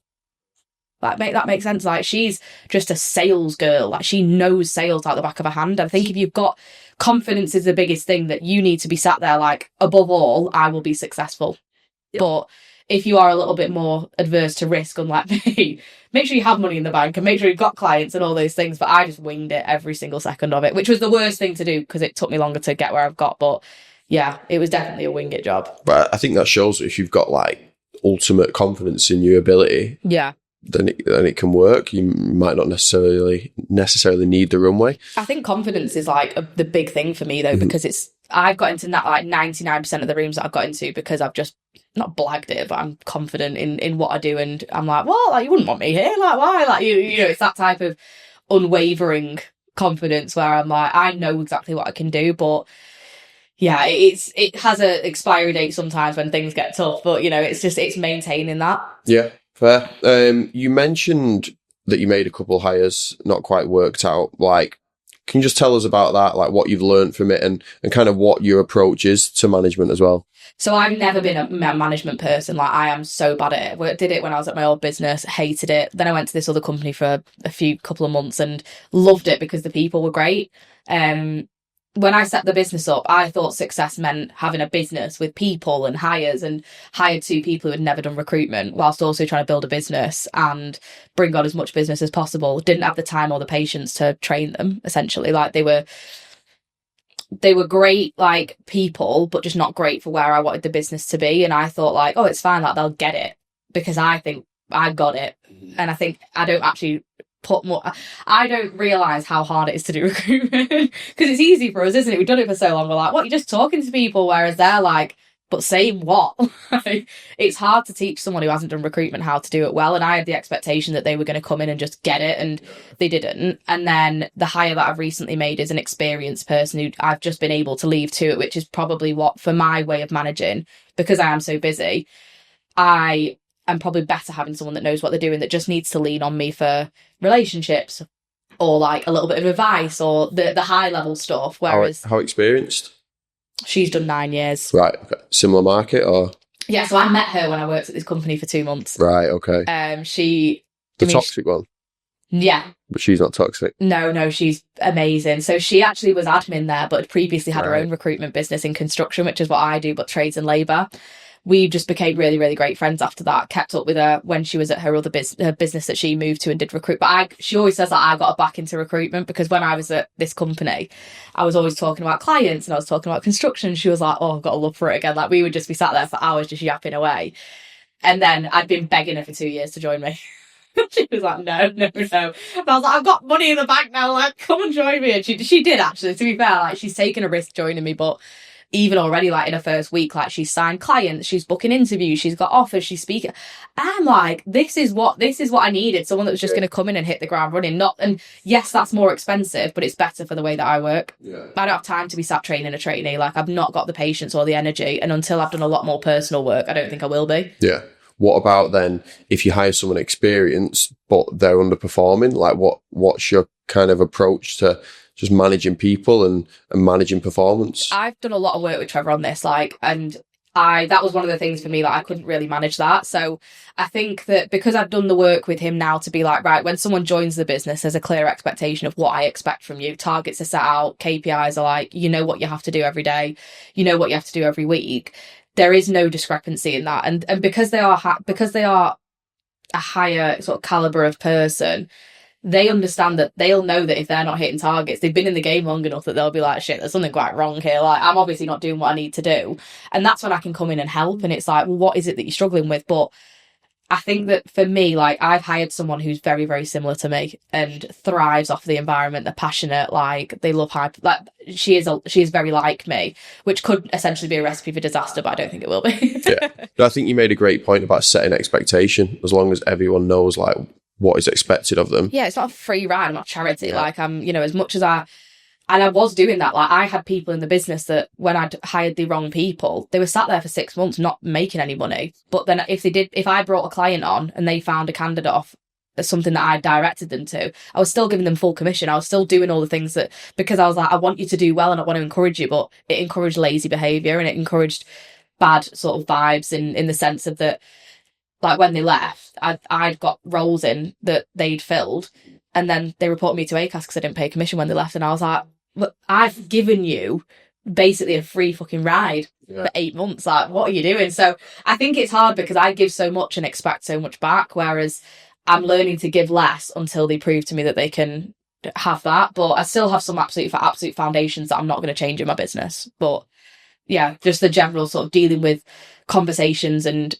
Like, that makes sense. Like, she's just a sales girl. Like, she knows sales out the back of her hand. And I think if you've got confidence is the biggest thing, that you need to be sat there like, above all, I will be successful. Yep. But if you are a little bit more adverse to risk, unlike me, make sure you have money in the bank and make sure you've got clients and all those things. But I just winged it every single second of it, which was the worst thing to do because it took me longer to get where I've got. But yeah, it was definitely a wing it job.
But I think that shows that if you've got like ultimate confidence in your ability, then it can work. You might not necessarily need the runway.
I think confidence is like the big thing for me though, because I've got into like 99% of the rooms that I've got into because I've just not blagged it, but I'm confident in what I do, and I'm like, well, like, you wouldn't want me here, like, why? Like, you know, it's that type of unwavering confidence where I'm like, I know exactly what I can do, but yeah, it has an expiry date sometimes when things get tough, but you know, it's maintaining that.
Yeah. Fair. You mentioned that you made a couple hires, not quite worked out. Like, can you just tell us about that, like what you've learned from it and kind of what your approach is to management as well?
So I've never been a management person. Like, I am so bad at it. I did it when I was at my old business, hated it. Then I went to this other company for a couple of months and loved it because the people were great. When I set the business up, I thought success meant having a business with people and hires, and hired 2 people who had never done recruitment whilst also trying to build a business and bring on as much business as possible. Didn't have the time or the patience to train them, essentially. Like, they were great, like, people, but just not great for where I wanted the business to be. And I thought, like, oh, it's fine, like, they'll get it because I think I got it. And I think I don't actually I don't realise how hard it is to do recruitment because it's easy for us, isn't it? We've done it for so long. We're like, what? You're just talking to people, whereas they're like, but saying what? It's hard to teach someone who hasn't done recruitment how to do it well. And I had the expectation that they were going to come in and just get it, and they didn't. And then the hire that I've recently made is an experienced person who I've just been able to leave to it, which is probably what, for my way of managing, because I am so busy, I'm probably better having someone that knows what they're doing, that just needs to lean on me for relationships or like a little bit of advice or the high level stuff. Whereas
how experienced?
She's done 9 years.
Right. Okay. Similar market or?
Yeah. So I met her when I worked at this company for 2 months.
Right. Okay. Toxic one.
Yeah.
But she's not toxic.
No, she's amazing. So she actually was admin there, but had previously had her own recruitment business in construction, which is what I do, but trades and labour. We just became really, really great friends after that. Kept up with her when she was at her other business that she moved to and did recruit. But she always says that I got her back into recruitment because when I was at this company, I was always talking about clients and I was talking about construction. She was like, oh, I've got a love for it again. Like, we would just be sat there for hours just yapping away. And then I'd been begging her for 2 years to join me. She was like, no. And I was like, I've got money in the bank now. Like, come and join me. And she did, actually, to be fair. Like, she's taken a risk joining me, but even already, like, in her first week, like, she's signed clients, she's booking interviews, she's got offers, she's speaking. I'm like, this is what I needed. Someone that was just going to come in and hit the ground running. And yes, that's more expensive, but it's better for the way that I work. Yeah. I don't have time to be sat training a trainee. Like, I've not got the patience or the energy. And until I've done a lot more personal work, I don't think I will be.
Yeah. What about then if you hire someone experienced, but they're underperforming? Like, what's your kind of approach to just managing people and managing performance?
I've done a lot of work with Trevor on this, and that was one of the things for me that I couldn't really manage that. So I think that because I've done the work with him now to be like, right, when someone joins the business, there's a clear expectation of what I expect from you. Targets are set out, KPIs are like, you know what you have to do every day, you know what you have to do every week. There is no discrepancy in that. And because they are a higher sort of caliber of person, they understand that they'll know that if they're not hitting targets, they've been in the game long enough that they'll be like, shit, there's something quite wrong here. Like, I'm obviously not doing what I need to do. And that's when I can come in and help. And it's like, well, what is it that you're struggling with? But I think that for me, like, I've hired someone who's very, very similar to me and thrives off the environment. They're passionate, like, they love like, she is very like me, which could essentially be a recipe for disaster, but I don't think it will be.
Yeah. I think you made a great point about setting expectation, as long as everyone knows, like, what is expected of them.
Yeah, it's not a free ride, I'm not charity. Yeah. Like, I'm, you know, as much as and I was doing that. Like, I had people in the business that when I'd hired the wrong people, they were sat there for 6 months not making any money. But then if I brought a client on and they found a candidate off something that I directed them to, I was still giving them full commission. I was still doing all the things that, because I was like, I want you to do well and I want to encourage you, but it encouraged lazy behaviour and it encouraged bad sort of vibes in the sense of that, like, when they left, I'd got roles in that they'd filled and then they reported me to ACAS because I didn't pay commission when they left. And I was like, but I've given you basically a free fucking ride for 8 months. Like, what are you doing? So I think it's hard because I give so much and expect so much back, whereas I'm learning to give less until they prove to me that they can have that. But I still have some absolute foundations that I'm not going to change in my business. But yeah, just the general sort of dealing with conversations and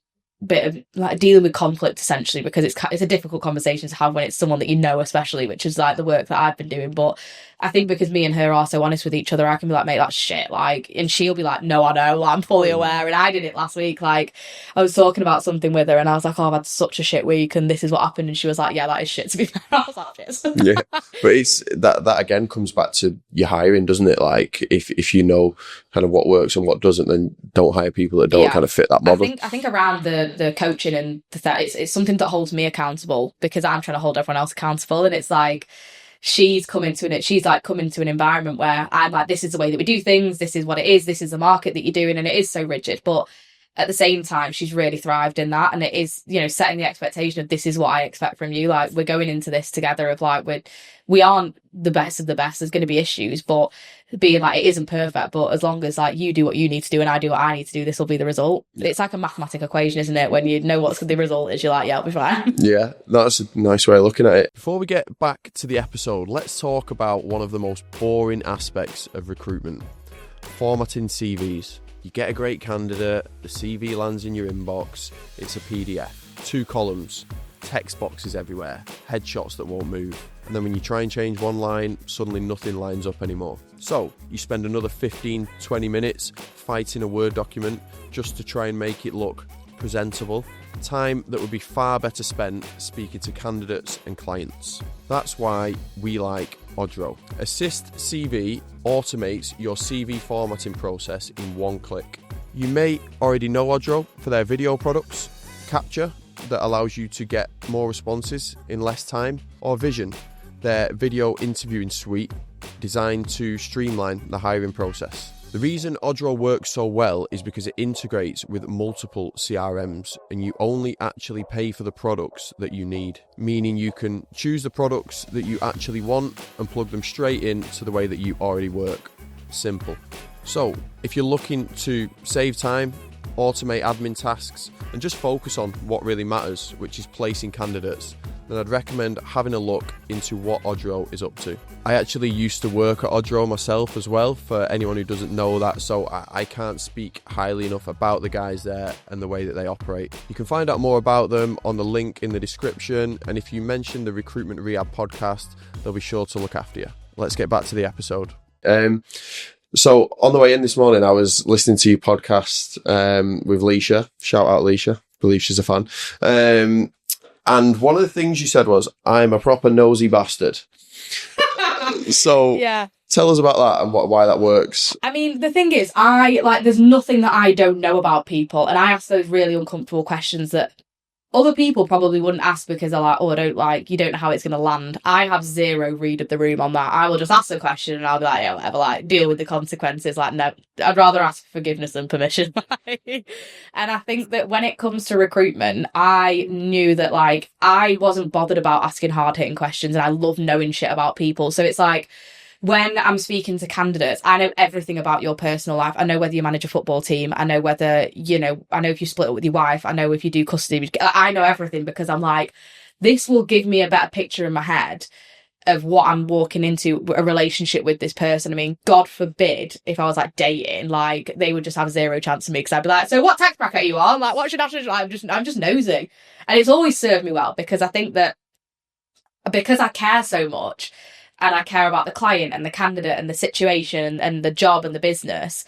bit of like dealing with conflict essentially, because it's a difficult conversation to have when it's someone that you know, especially, which is like the work that I've been doing. But I think because me and her are so honest with each other, I can be like, mate, that's shit, like, and she'll be like, no, I know, like, I'm fully aware. And I did it last week, like, I was talking about something with her and I was like, oh, I've had such a shit week and this is what happened, and she was like, yeah, that is shit, to be fair. I was like, yes.
Yeah, but it's that again comes back to your hiring, doesn't it? Like, if you know kind of what works and what doesn't, then don't hire people that don't kind of fit that model.
I think around the coaching and it's something that holds me accountable, because I'm trying to hold everyone else accountable. And it's like, she's come into an environment where I'm like, this is the way that we do things, this is what it is, this is the market that you're doing, and it is so rigid. But at the same time, she's really thrived in that, and it is, you know, setting the expectation of this is what I expect from you. Like, we're going into this together of like, we aren't the best of the best, there's going to be issues, but being like, it isn't perfect, but as long as like you do what you need to do and I do what I need to do, this will be the result. It's like a mathematical equation, isn't it? When you know what the result is, you're like, yeah, I'll be fine.
Yeah, that's a nice way of looking at it. Before we get back to the episode, let's talk about one of the most boring aspects of recruitment: formatting CVs. You get a great candidate, the CV lands in your inbox, it's a PDF, 2 columns, text boxes everywhere, headshots that won't move. And then when you try and change one line, suddenly nothing lines up anymore. So you spend another 15-20 minutes fighting a Word document just to try and make it look presentable. Time that would be far better spent speaking to candidates and clients. That's why we like Odro. Assist CV automates your CV formatting process in one click. You may already know Odro for their video products, Capture, that allows you to get more responses in less time, or Vision, their video interviewing suite designed to streamline the hiring process. The reason Odro works so well is because it integrates with multiple CRMs, and you only actually pay for the products that you need, meaning you can choose the products that you actually want and plug them straight in to the way that you already work. Simple. So if you're looking to save time, automate admin tasks, and just focus on what really matters, which is placing candidates, then I'd recommend having a look into what Odro is up to. I actually used to work at Odro myself as well, for anyone who doesn't know that, so I can't speak highly enough about the guys there and the way that they operate. You can find out more about them on the link in the description, and if you mention the Recruitment Rehab podcast, they'll be sure to look after you. Let's get back to the episode. So on the way in this morning, I was listening to your podcast with Allicia. Shout out Allicia. I believe she's a fan. And one of the things you said was, I'm a proper nosy bastard. So yeah, tell us about that and why that works.
I mean, the thing is, there's nothing that I don't know about people. And I ask those really uncomfortable questions that other people probably wouldn't ask, because they're like, oh, you don't know how it's going to land. I have zero read of the room on that. I will just ask a question and I'll be like, yeah, whatever, like, deal with the consequences. Like, no, I'd rather ask forgiveness than permission. And I think that when it comes to recruitment, I knew that, like, I wasn't bothered about asking hard-hitting questions, and I love knowing shit about people. So it's like, when I'm speaking to candidates, I know everything about your personal life. I know whether you manage a football team. I know whether, I know if you split up with your wife. I know if you do custody. I know everything, because I'm like, this will give me a better picture in my head of what I'm walking into a relationship with this person. I mean, God forbid if I was like dating, like they would just have zero chance of me because I'd be like, so what tax bracket are you on? Like, what's your national? Like, I'm just nosing, and it's always served me well because I think that because I care so much and I care about the client and the candidate and the situation and the job and the business,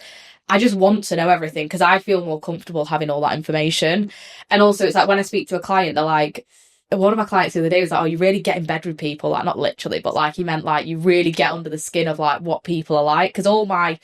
I just want to know everything because I feel more comfortable having all that information. And also it's like when I speak to a client, they're like, one of my clients the other day was like, oh, you really get in bed with people, like not literally, but like he meant like you really get under the skin of like what people are like, because all my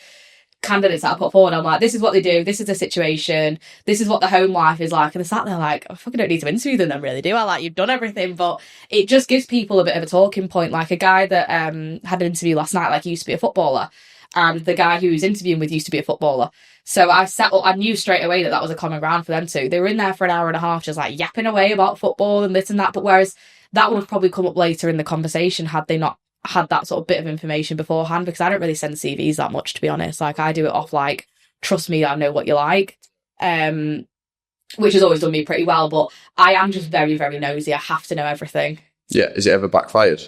candidates that I put forward, I'm like, this is what they do, this is the situation, this is what the home life is like, and they're sat there like, I fucking don't need to interview them then, really, do I? Like, you've done everything. But it just gives people a bit of a talking point. Like a guy that had an interview last night, like he used to be a footballer, and the guy who was interviewing with used to be a footballer. So I knew straight away that was a common ground for them two. They were in there for an hour and a half just like yapping away about football and this and that, but whereas that would have probably come up later in the conversation had they not had that sort of bit of information beforehand, because I don't really send CVs that much, to be honest. Like I do it off like, trust me, I know what you like, which has always done me pretty well, but I am just very, very nosy. I have to know everything.
Yeah, is it ever backfired?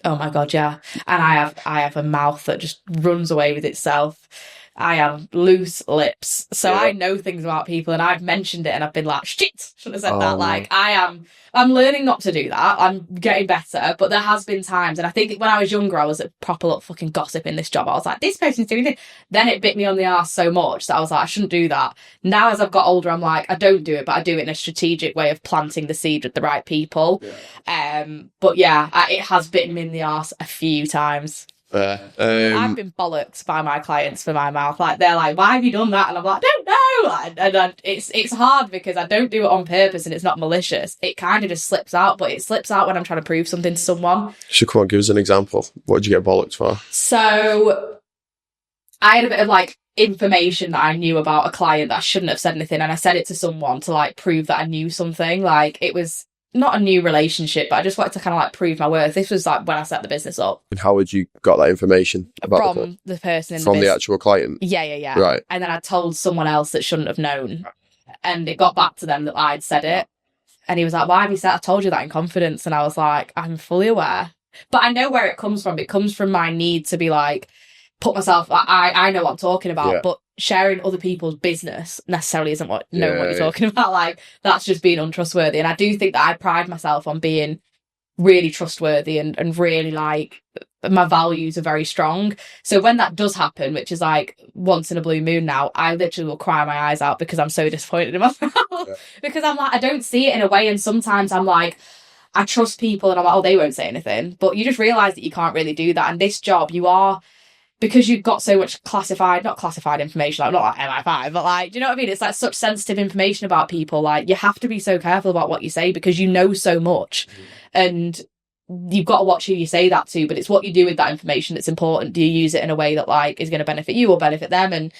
Oh my God, yeah. And I have a mouth that just runs away with itself. I have loose lips, so yeah. I know things about people, and I've mentioned it, and I've been like, shit, shouldn't have said that. Like, I'm learning not to do that. I'm getting better, but there has been times, and I think when I was younger, I was a proper lot fucking gossip in this job. I was like, this person's doing this. Then it bit me on the arse so much that I was like, I shouldn't do that. Now, as I've got older, I'm like, I don't do it, but I do it in a strategic way of planting the seed with the right people. Yeah. But yeah, it has bitten me in the arse a few times. I've been bollocked by my clients for my mouth. Like they're like, "Why have you done that?" And I'm like, "I don't know." And it's hard because I don't do it on purpose and it's not malicious. It kind of just slips out, but it slips out when I'm trying to prove something to someone.
So come on, give us an example. What did you get bollocked for?
So I had a bit of like information that I knew about a client that I shouldn't have said anything, and I said it to someone to like prove that I knew something. Like it was not a new relationship, but I just wanted to kind of like prove my worth. This was like when I set the business up.
And how would you got that information about
from the person in
from the actual client?
Yeah.
Right.
And then I told someone else that shouldn't have known, and it got back to them that I'd said it. And he was like, "Why have you said? I told you that in confidence." And I was like, "I'm fully aware, but I know where it comes from. It comes from my need to be like, put myself. I know what I'm talking about, but." Sharing other people's business necessarily isn't what knowing what you're talking about. Like that's just being untrustworthy. And I do think that I pride myself on being really trustworthy and really like my values are very strong. So when that does happen, which is like once in a blue moon now, I literally will cry my eyes out because I'm so disappointed in myself. Because I'm like, I don't see it in a way. And sometimes I'm like, I trust people and I'm like, oh, they won't say anything. But you just realise that you can't really do that. And this job, you are, because you've got so much not classified information, like not like MI5, but like, do you know what I mean? It's like such sensitive information about people. Like you have to be so careful about what you say because you know so much, and you've got to watch who you say that to. But it's what you do with that information that's important. Do you use it in a way that like is going to benefit you or benefit them? And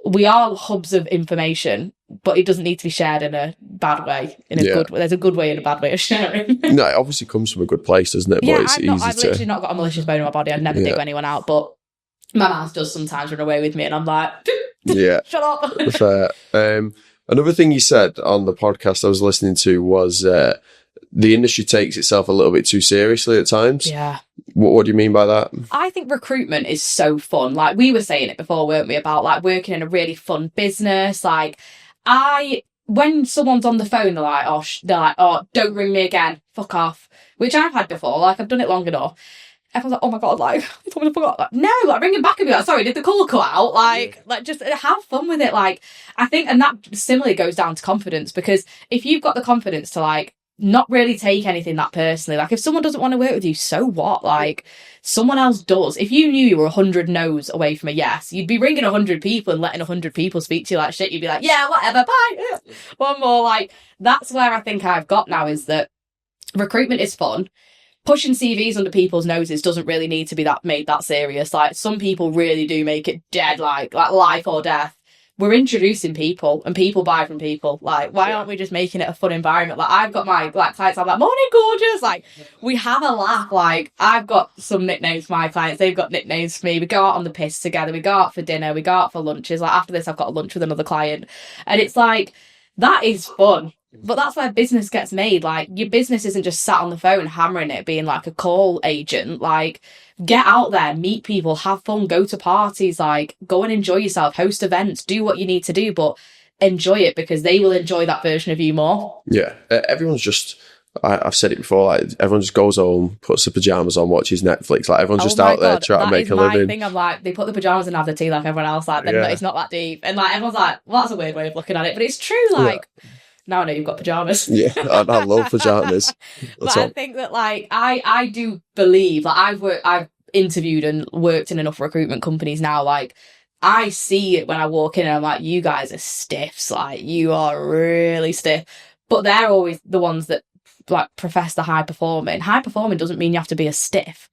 we are hubs of information, but it doesn't need to be shared in a bad way. Good way. There's a good way and a bad way of sharing.
No, it obviously comes from a good place, doesn't it?
Yeah,
but
I've literally not got a malicious bone in my body. I'd never dig anyone out, but my mouth does sometimes run away with me, and I'm like, shut up.
Fair. Another thing you said on the podcast I was listening to was the industry takes itself a little bit too seriously at times.
Yeah.
What do you mean by that?
I think recruitment is so fun. Like we were saying it before, weren't we? About like working in a really fun business. Like when someone's on the phone, they're like, oh, don't ring me again. Fuck off. Which I've had before. Like I've done it long enough. Everyone's like, oh my God, like, I totally forgot. Like, no, like, ring him back and be like, sorry, did the call cut out? Like, just have fun with it. Like, I think, and that similarly goes down to confidence, because if you've got the confidence to, like, not really take anything that personally, like, if someone doesn't want to work with you, so what? Like, someone else does. If you knew you were 100 no's away from a yes, you'd be ringing 100 people and letting 100 people speak to you like shit. You'd be like, yeah, whatever, bye. One more. Like, that's where I think I've got now, is that recruitment is fun. Pushing CVs under people's noses doesn't really need to be made that serious. Like some people really do make it dead, like life or death. We're introducing people, and people buy from people. Like, why aren't we just making it a fun environment? Like I've got my clients, I'm like, morning gorgeous. Like we have a laugh. Like I've got some nicknames for my clients. They've got nicknames for me. We go out on the piss together. We go out for dinner. We go out for lunches. Like after this, I've got a lunch with another client, and it's like, that is fun. But that's where business gets made. Like, your business isn't just sat on the phone hammering it, being like a call agent. Like, get out there, meet people, have fun, go to parties, like, go and enjoy yourself, host events, do what you need to do, but enjoy it, because they will enjoy that version of you more.
Yeah, everyone's just. I've said it before. Like, everyone just goes home, puts the pajamas on, watches Netflix. Like, everyone's just out there trying to make a living.
Thing. I'm like, they put the pajamas and have the tea like everyone else. Like, it's not that deep, and like everyone's like, well, that's a weird way of looking at it, but it's true. Like, now I know you've got pajamas.
Yeah, I love pajamas.
But I think that, like, I do believe, like, I've interviewed and worked in enough recruitment companies now. Like, I see it when I walk in, and I'm like, you guys are stiffs. Like, you are really stiff. But they're always the ones that, like, profess the high performing. High performing doesn't mean you have to be a stiff.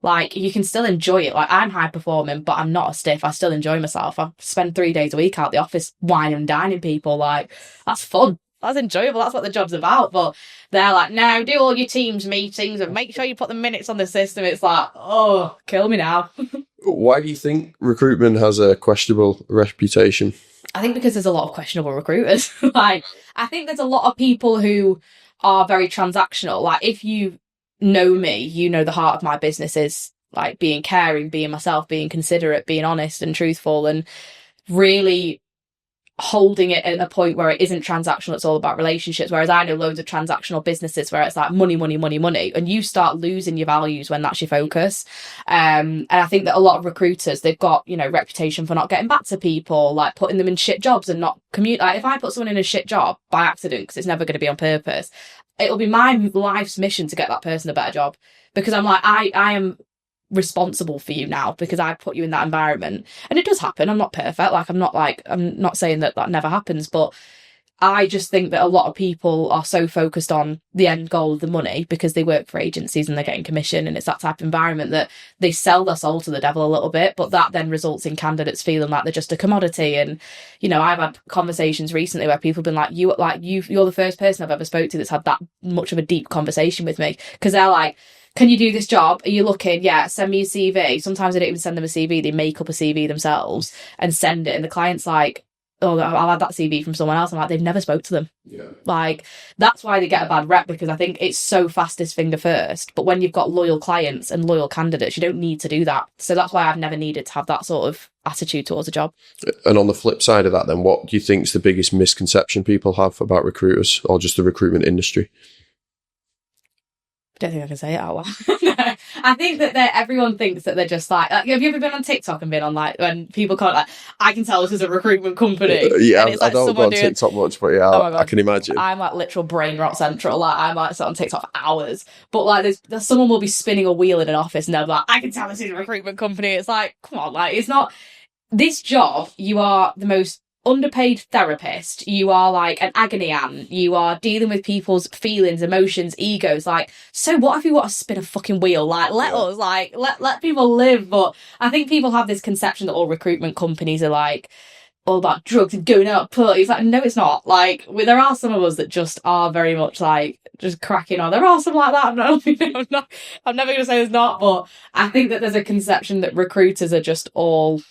Like, you can still enjoy it. Like, I'm high performing, but I'm not a stiff. I still enjoy myself. I spend 3 days a week out the office whining and dining people. Like, that's fun. That's enjoyable. That's what the job's about. But they're like, no, do all your Teams meetings and make sure you put the minutes on the system. It's like, oh, kill me now.
Why do you think recruitment has a questionable reputation?
I think because there's a lot of questionable recruiters. Like, I think there's a lot of people who are very transactional. Like, if you know me, you know the heart of my business is, like, being caring, being myself, being considerate, being honest and truthful, and really holding it at a point where it isn't transactional, it's all about relationships. Whereas I know loads of transactional businesses where it's like money, and you start losing your values when that's your focus. And I think that a lot of recruiters, they've got, you know, reputation for not getting back to people, like putting them in shit jobs and not commute. Like, if I put someone in a shit job by accident, because it's never going to be on purpose, it'll be my life's mission to get that person a better job, because I'm like, I am responsible for you now because I put you in that environment. And it does happen. I'm not perfect. Like, I'm not saying that never happens, but I just think that a lot of people are so focused on the end goal of the money because they work for agencies and they're getting commission, and it's that type of environment that they sell their soul to the devil a little bit, but that then results in candidates feeling like they're just a commodity. And, you know, I've had conversations recently where people have been like, you're the first person I've ever spoke to that's had that much of a deep conversation with me, because they're like, can you do this job? Are you looking? Yeah, send me a CV. Sometimes they don't even send them a CV. They make up a CV themselves and send it. And the client's like, oh, I'll have that CV from someone else. I'm like, they've never spoke to them. Yeah. Like, that's why they get a bad rep, because I think it's so fastest finger first. But when you've got loyal clients and loyal candidates, you don't need to do that. So that's why I've never needed to have that sort of attitude towards a job.
And on the flip side of that, then, what do you think is the biggest misconception people have about recruiters or just the recruitment industry?
I don't think I can say it out loud. I think that everyone thinks that they're just like, have you ever been on TikTok and been on, like, when people call it, like, I can tell this is a recruitment company?
Yeah, like, I don't go on TikTok much, but yeah, I can imagine.
I'm like literal brain rot central. Like, I might sit on TikTok for hours. But like, there's someone will be spinning a wheel in an office and they're like, I can tell this is a recruitment company. It's like, come on, like, it's not. This job, you are the most underpaid therapist, you are like an agony aunt, you are dealing with people's feelings, emotions, egos. Like, so what if you want to spin a fucking wheel? Like, let people live. But I think people have this conception that all recruitment companies are like all about drugs and going out parties. Like, no, it's not. Like, there are some of us that just are very much like just cracking on. There are some like that. I'm never going to say there's not, but I think that there's a conception that recruiters are just all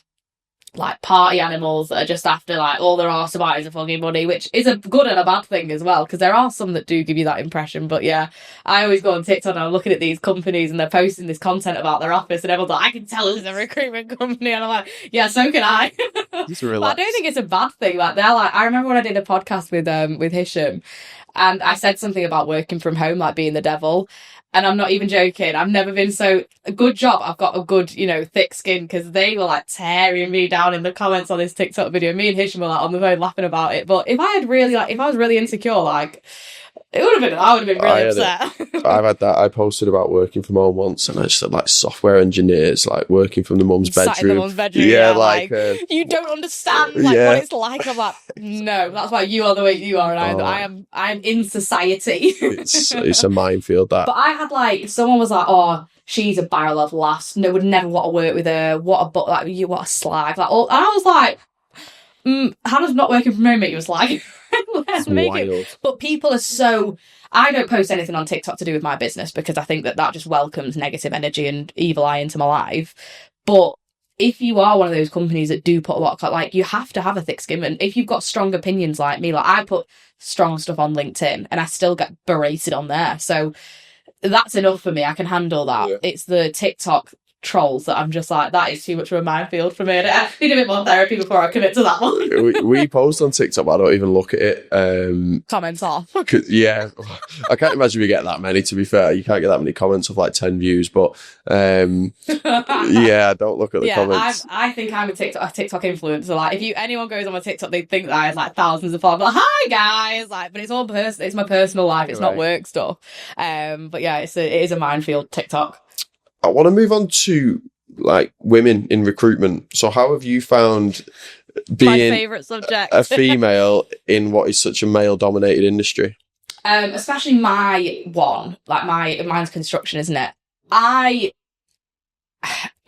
like party animals that are just after, like, all there are about is a fucking money, which is a good and a bad thing as well, because there are some that do give you that impression. But yeah, I always go on TikTok and I'm looking at these companies and they're posting this content about their office and everyone's like, I can tell this is a recruitment company, and I'm like, yeah, so can I. But I don't think it's a bad thing. Like, they're like, I remember when I did a podcast with Hisham, and I said something about working from home, like being the devil. And I'm not even joking. I've never been so... A good job. I've got a good, you know, thick skin, because they were like tearing me down in the comments on this TikTok video. Me and Hisham were like on the phone laughing about it. But if I was really insecure, like, I would have been really upset.
I've had that. I posted about working from home once, and I just said, like, software engineers, like, working from the mum's bedroom.
Sat in the mum's bedroom. Yeah, like you don't understand, like, what it's like. I'm like, no, that's why you are the way you are, and I am in society.
It's a minefield, that.
But I had, like, someone was like, oh, she's a barrel of laughs. No, would never want to work with her. What a slag. Like, and I was like, Hannah's not working from home, mate. You was like, let's make it. But people are so. I don't post anything on TikTok to do with my business, because I think that just welcomes negative energy and evil eye into my life. But if you are one of those companies that do put a lot of, like, you have to have a thick skin. And if you've got strong opinions like me, like I put strong stuff on LinkedIn and I still get berated on there. So that's enough for me. I can handle that. Yeah. It's the TikTok trolls that I'm just like, that is too much of a minefield for me. I need a bit more therapy before I commit to that one.
we post on TikTok, but I don't even look at it.
Comments off.
Yeah, I can't imagine we get that many. To be fair, you can't get that many comments of like 10 views. But yeah, I don't look at the comments.
I think I'm a TikTok influencer. Like, if anyone goes on my TikTok, they think that I have like thousands of followers. Like, hi guys, like, but it's all personal. It's my personal life. It's not work stuff. But yeah, it is a minefield, TikTok.
I want to move on to like women in recruitment. So how have you found being
my favourite subject,
a female in what is such a male dominated industry?
Especially mine's construction, isn't it?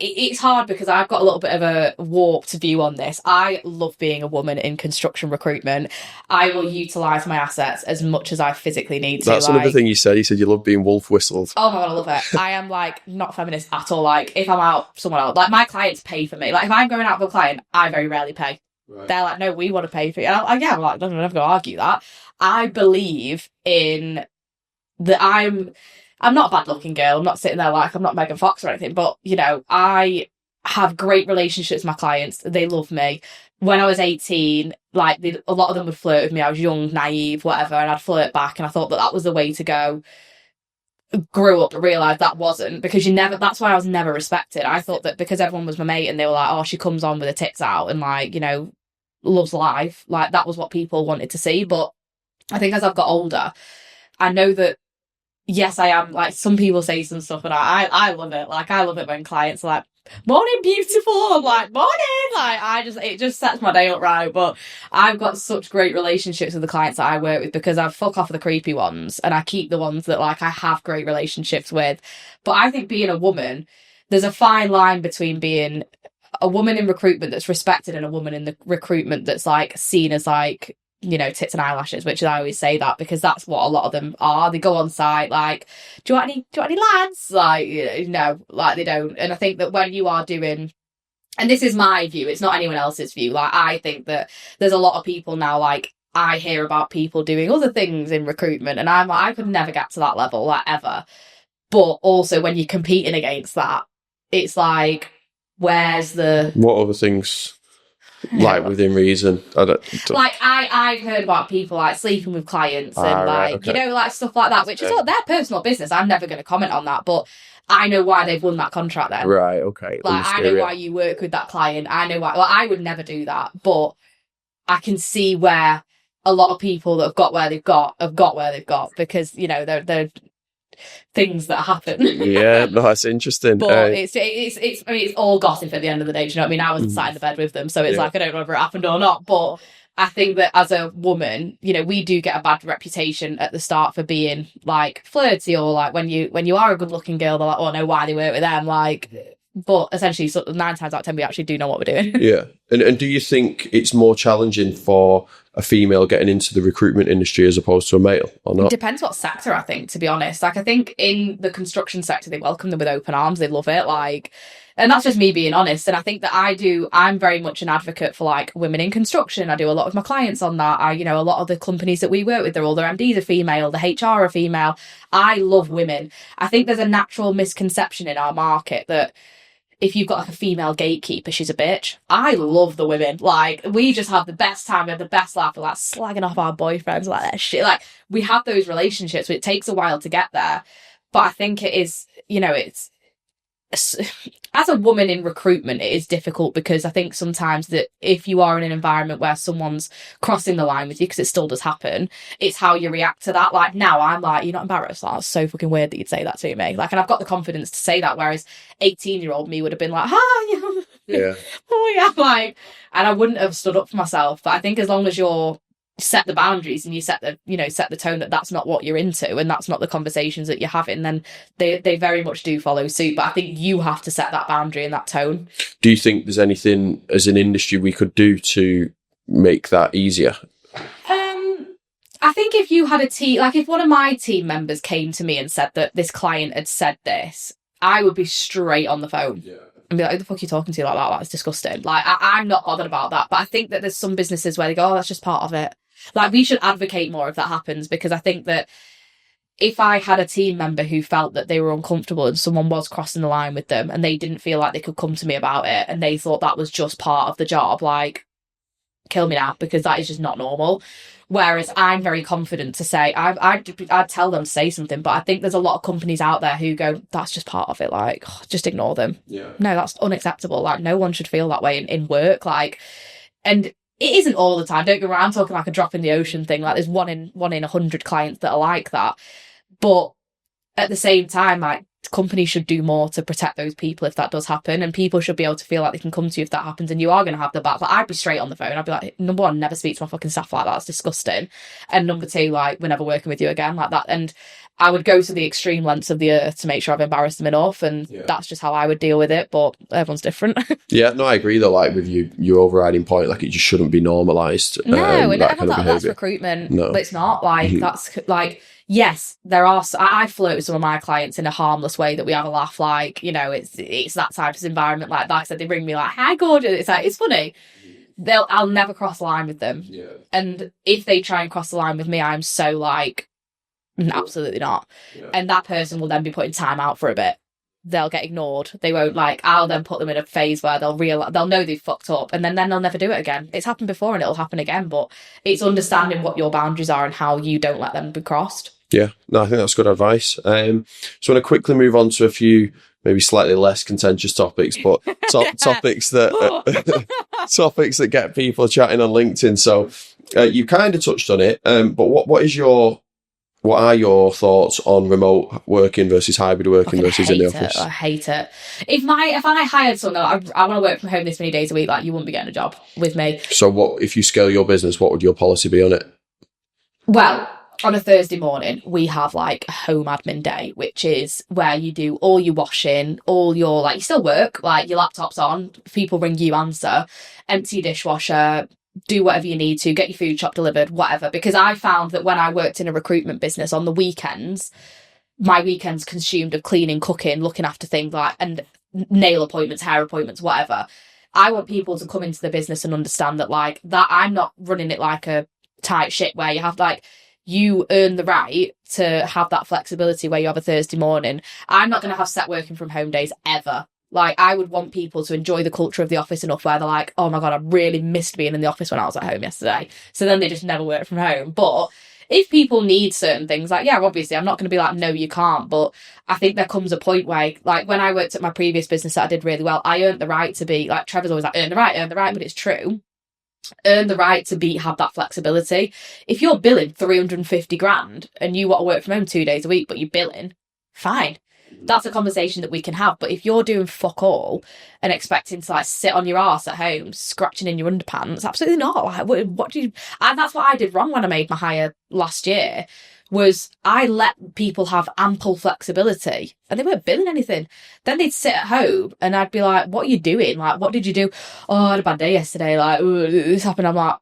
It's hard because I've got a little bit of a warped view on this. I love being a woman in construction recruitment. I will utilise my assets as much as I physically need to.
That's another thing you said. You said you love being wolf whistled.
Oh my God, I love it. I am like not feminist at all. Like, if I'm out somewhere else, like my clients pay for me. Like, if I'm going out with a client, I very rarely pay. Right. They're like, no, we want to pay for you. And I'm like, I'm never going to argue that. I believe in that. I'm not a bad looking girl. I'm not sitting there like I'm not Megan Fox or anything, but you know, I have great relationships with my clients. They love me. When I was 18, like a lot of them would flirt with me. I was young, naive, whatever, and I'd flirt back, and I thought that was the way to go. Grew up, realised that wasn't, because that's why I was never respected. I thought that because everyone was my mate and they were like, oh, she comes on with her tits out and like, you know, loves life, like that was what people wanted to see. But I think as I've got older, I know that yes, I am. Like, some people say some stuff and I love it. Like, I love it when clients are like, morning, beautiful. I'm like, morning. Like, it just sets my day up right. But I've got such great relationships with the clients that I work with because I fuck off the creepy ones and I keep the ones that like I have great relationships with. But I think being a woman, there's a fine line between being a woman in recruitment that's respected and a woman in the recruitment that's like seen as like, you know, tits and eyelashes, which I always say that because that's what a lot of them are. They go on site like, do you want any lads? Like, you know, like they don't. And I think that when you are doing, and this is my view, it's not anyone else's view. Like, I think that there's a lot of people now, like I hear about people doing other things in recruitment and I'm like, I could never get to that level, like ever. But also when you're competing against that, it's like, where's the...
What other things... like within reason?
Like I've heard about people like sleeping with clients and like right, okay. You know, like stuff like that, which is all their personal business. I'm never going to comment on that, but I know why they've won that contract then.
Right, okay.
Like I know why you work with that client. I know why. Well, I would never do that, but I can see where a lot of people that have got where they've got because, you know, they're things that happen.
Yeah, no, that's interesting.
But it's I mean, it's all gossip at the end of the day. Do you know what I mean? I wasn't sat in the bed with them, so it's like I don't know whether it happened or not. But I think that as a woman, you know, we do get a bad reputation at the start for being like flirty or like when you are a good looking girl, they're like, oh no, why they work with them, like. But essentially, so 9 times out of 10, we actually do know what we're doing.
Yeah. And do you think it's more challenging for a female getting into the recruitment industry as opposed to a male or not?
It depends what sector, I think, to be honest. Like, I think in the construction sector, they welcome them with open arms. They love it. Like, and that's just me being honest. And I think that I'm very much an advocate for like women in construction. I do a lot of my clients on that. You know, a lot of the companies that we work with, all their MDs are female, the HR are female. I love women. I think there's a natural misconception in our market that if you've got like a female gatekeeper, she's a bitch. I love the women. Like, we just have the best time. We have the best laugh. We're like slagging off our boyfriends, like that shit. Like, we have those relationships, but it takes a while to get there. But I think it is, you know, it's as a woman in recruitment, it is difficult because I think sometimes that if you are in an environment where someone's crossing the line with you, because it still does happen, it's how you react to that. Like now I'm like, you're not embarrassed? That's so fucking weird that you'd say that to me. Like, and I've got the confidence to say that, whereas 18-year-old me would have been like, hi,
yeah.
Oh yeah, like, and I wouldn't have stood up for myself. But I think as long as you're set the boundaries and you set the tone that that's not what you're into and that's not the conversations that you're having, then they very much do follow suit. But I think you have to set that boundary and that tone.
Do you think there's anything as an industry we could do to make that easier?
I think if you had a team, like if one of my team members came to me and said that this client had said this, I would be straight on the phone.
Yeah.
and be like, who the fuck are you talking to like that? That's disgusting. Like, I'm not bothered about that. But I think that there's some businesses where they go, oh, that's just part of it. Like, we should advocate more if that happens, because I think that if I had a team member who felt that they were uncomfortable and someone was crossing the line with them and they didn't feel like they could come to me about it and they thought that was just part of the job, like, kill me now, because that is just not normal. Whereas I'm very confident to say, I'd tell them to say something, but I think there's a lot of companies out there who go, that's just part of it, like, just ignore them.
Yeah.
No, that's unacceptable. Like, no one should feel that way in work. Like, and it isn't all the time. Don't get me wrong, I'm talking like a drop in the ocean thing. Like, there's one in 100 clients that are like that. But at the same time, like, companies should do more to protect those people if that does happen, and people should be able to feel like they can come to you if that happens and you are going to have the back. Like, I'd be straight on the phone. I'd be like, number one, never speak to my fucking staff like that, that's disgusting, and number two, like, we're never working with you again, like that. And I would go to the extreme lengths of the earth to make sure I've embarrassed them enough, and that's just how I would deal with it. But everyone's different. Yeah,
no, I agree though, like with your overriding point, like, it just shouldn't be normalised.
No, and that's recruitment. No, but it's not like that's like, yes, there are. I flirt with some of my clients in a harmless way that we have a laugh. Like, you know, it's that type of environment. Like I said, they bring me like, "Hi, gorgeous." It's like, it's funny. I'll never cross the line with them. Yeah. And if they try and cross the line with me, I'm so like, absolutely not. Yeah. And that person will then be put in time out for a bit. They'll get ignored. They won't, like, I'll then put them in a phase where they'll know they've fucked up, and then they'll never do it again. It's happened before and it'll happen again, but it's understanding what your boundaries are and how you don't let them be crossed.
Yeah, no, I think that's good advice. So I want to quickly move on to a few maybe slightly less contentious topics, but topics that topics that get people chatting on LinkedIn. So you kind of touched on it, but what are your thoughts on remote working versus hybrid working versus in the office?
I hate it. If I hired someone, I want to work from home this many days a week, like, you wouldn't be getting a job with me.
So what if you scale your business? What would your policy be on it?
Well, on a Thursday morning, we have like a home admin day, which is where you do all your washing, all your, like, you still work, like, your laptop's on, people ring you, answer, empty your dishwasher, do whatever you need to, get your food shop delivered, whatever. Because I found that when I worked in a recruitment business on the weekends, my weekends consumed of cleaning, cooking, looking after things like, and nail appointments, hair appointments, whatever. I want people to come into the business and understand that, like, that I'm not running it like a tight ship where you have, like, you earn the right to have that flexibility where you have a Thursday morning. I'm not going to have set working from home days ever. Like, I would want people to enjoy the culture of the office enough where they're like, oh my God, I really missed being in the office when I was at home yesterday. So then they just never work from home. But if people need certain things, like, yeah, obviously I'm not going to be like, no, you can't. But I think there comes a point where, like, when I worked at my previous business that I did really well, I earned the right to be, like, Trevor's always like, earn the right, but it's true. Earn the right to have that flexibility. If you're billing 350 grand and you want to work from home 2 days a week, but you're billing, fine. That's a conversation that we can have. But if you're doing fuck all and expecting to, like, sit on your arse at home, scratching in your underpants, absolutely not. Like, what do you... And that's what I did wrong when I made my hire last year, was I let people have ample flexibility and they weren't billing anything. Then they'd sit at home and I'd be like, what are you doing? Like, what did you do? Oh, I had a bad day yesterday. Like, this happened. I'm like,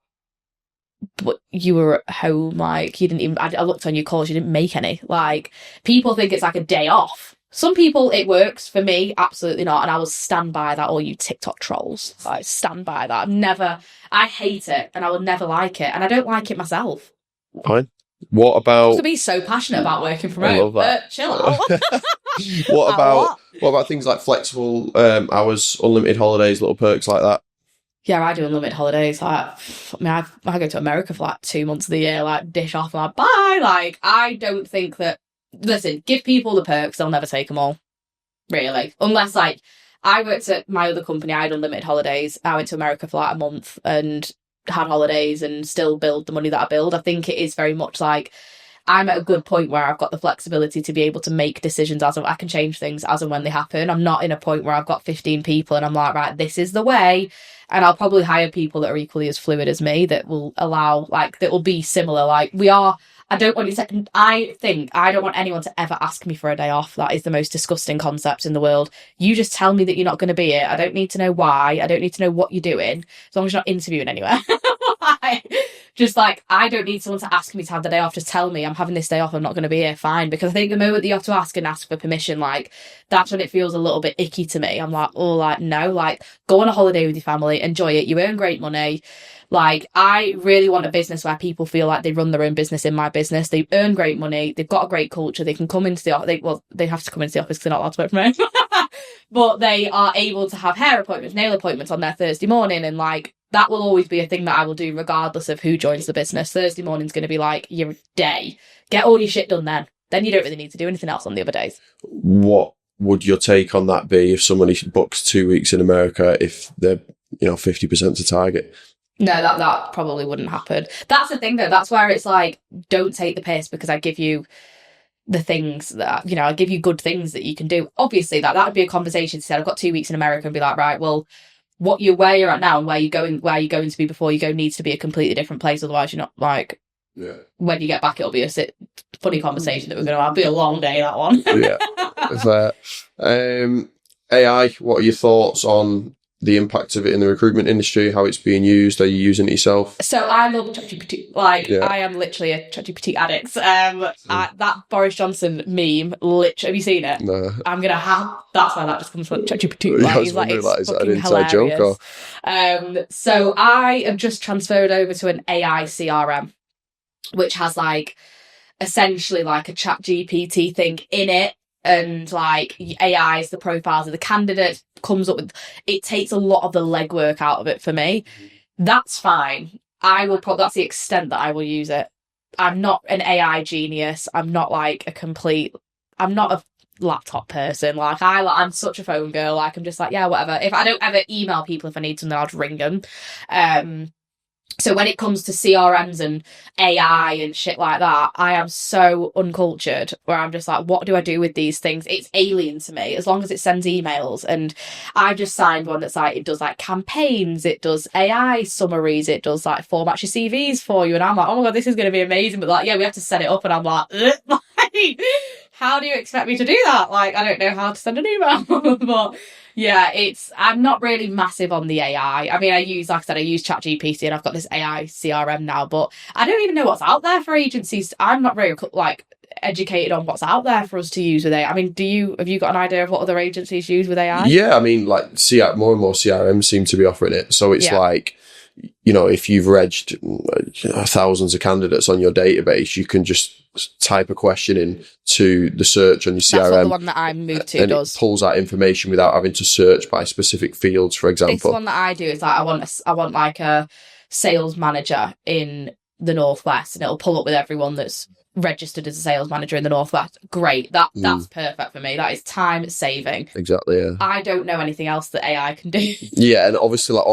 but you were at home, like, you didn't even... I looked on your calls, you didn't make any. Like, people think it's like a day off. Some people, it works. For me, absolutely not. And I will stand by that, all you TikTok trolls. Like, stand by that. I hate it and I will never like it. And I don't like it myself.
Fine. What about...
To be so passionate about working from home. I love that. Chill out.
What about things like flexible hours, unlimited holidays, little perks like that?
Yeah, I do unlimited holidays. Like, I mean, I go to America for like 2 months of the year, like, dish off, like, bye. Like, I don't think that... Listen, give people the perks, they'll never take them all. Really. Unless, like, I worked at my other company, I had unlimited holidays. I went to America for like a month and had holidays and still build the money that I build. I think it is very much like, I'm at a good point where I've got the flexibility to be able to make decisions I can change things as and when they happen. I'm not in a point where I've got 15 people and I'm like, right, this is the way. And I'll probably hire people that are equally as fluid as me that will allow, like, that will be similar. Like, we are... I don't want anyone to ever ask me for a day off. That is the most disgusting concept in the world. You just tell me that you're not going to be it. I don't need to know why. I don't need to know what you're doing, as long as you're not interviewing anywhere. Just like, I don't need someone to ask me to have the day off. Just tell me I'm having this day off. I'm not going to be here. Fine. Because I think the moment that you have to ask for permission, like, that's when it feels a little bit icky to me. I'm like, oh, like, no, like, go on a holiday with your family, enjoy it. You earn great money. Like, I really want a business where people feel like they run their own business in my business. They earn great money. They've got a great culture. They can come into the office. They have to come into the office because they're not allowed to work from home. But they are able to have hair appointments, nail appointments on their Thursday morning. And like, that will always be a thing that I will do regardless of who joins the business. Thursday morning's going to be like your day. Get all your shit done then. Then you don't really need to do anything else on the other days.
What would your take on that be if somebody books 2 weeks in America if they're, 50% to target?
No, that probably wouldn't happen. That's the thing though. That's where it's like, don't take the piss because I give you the things that, I give you good things that you can do. Obviously that would be a conversation to say, I've got 2 weeks in America and be like, right, well, where you're at now and where you're going to be before you go needs to be a completely different place. Otherwise you're not like, when you get back, it'll be a funny conversation that we're going to have. It'll be a long day, that one.
AI, what are your thoughts on the impact of it in the recruitment industry, how it's being used? Are you using it yourself?
So I love ChatGPT. I am literally a ChatGPT addict. That Boris Johnson meme, literally, have you seen it?
No.
I'm going to have, that's why that just comes from ChatGPT.
He's like, it's fucking hilarious.
So I have just transferred over to an AI CRM, which has like, essentially like a ChatGPT thing in it. And like AI is the profiles of the candidates, comes up with, it takes a lot of the legwork out of it for me. That's fine. That's the extent that I will use it. I'm not an AI genius. I'm not like I'm not a laptop person. Like I'm such a phone girl. Like I'm just like, yeah, whatever. If I don't ever email people if I need something, I'll just ring them. So when it comes to CRMs and AI and shit like that, I am so uncultured where I'm just like, what do I do with these things? It's alien to me as long as it sends emails. And I just signed one that's like, it does like campaigns, it does AI summaries, it does like format your CVs for you. And I'm like, oh my God, this is going to be amazing. But like, yeah, we have to set it up. And I'm like, how do you expect me to do that? Like, I don't know how to send an email. But yeah, I'm not really massive on the AI. I mean, I use ChatGPT and I've got this AI CRM now, but I don't even know what's out there for agencies. I'm not very educated on what's out there for us to use with AI. I mean, have you got an idea of what other agencies use with AI?
Yeah, I mean, like more and more CRMs seem to be offering it. So it's like, if you've regged thousands of candidates on your database, you can just type a question in to the search on your CRM. That's what
the one that I moved to
and
does.
It pulls that information without having to search by specific fields, for example.
This one that I do is like, I want like a sales manager in the Northwest, and it'll pull up with everyone that's registered as a sales manager in the Northwest. Great. That's perfect for me. That is time saving.
Exactly, yeah.
I don't know anything else that AI can do.
Yeah, and obviously like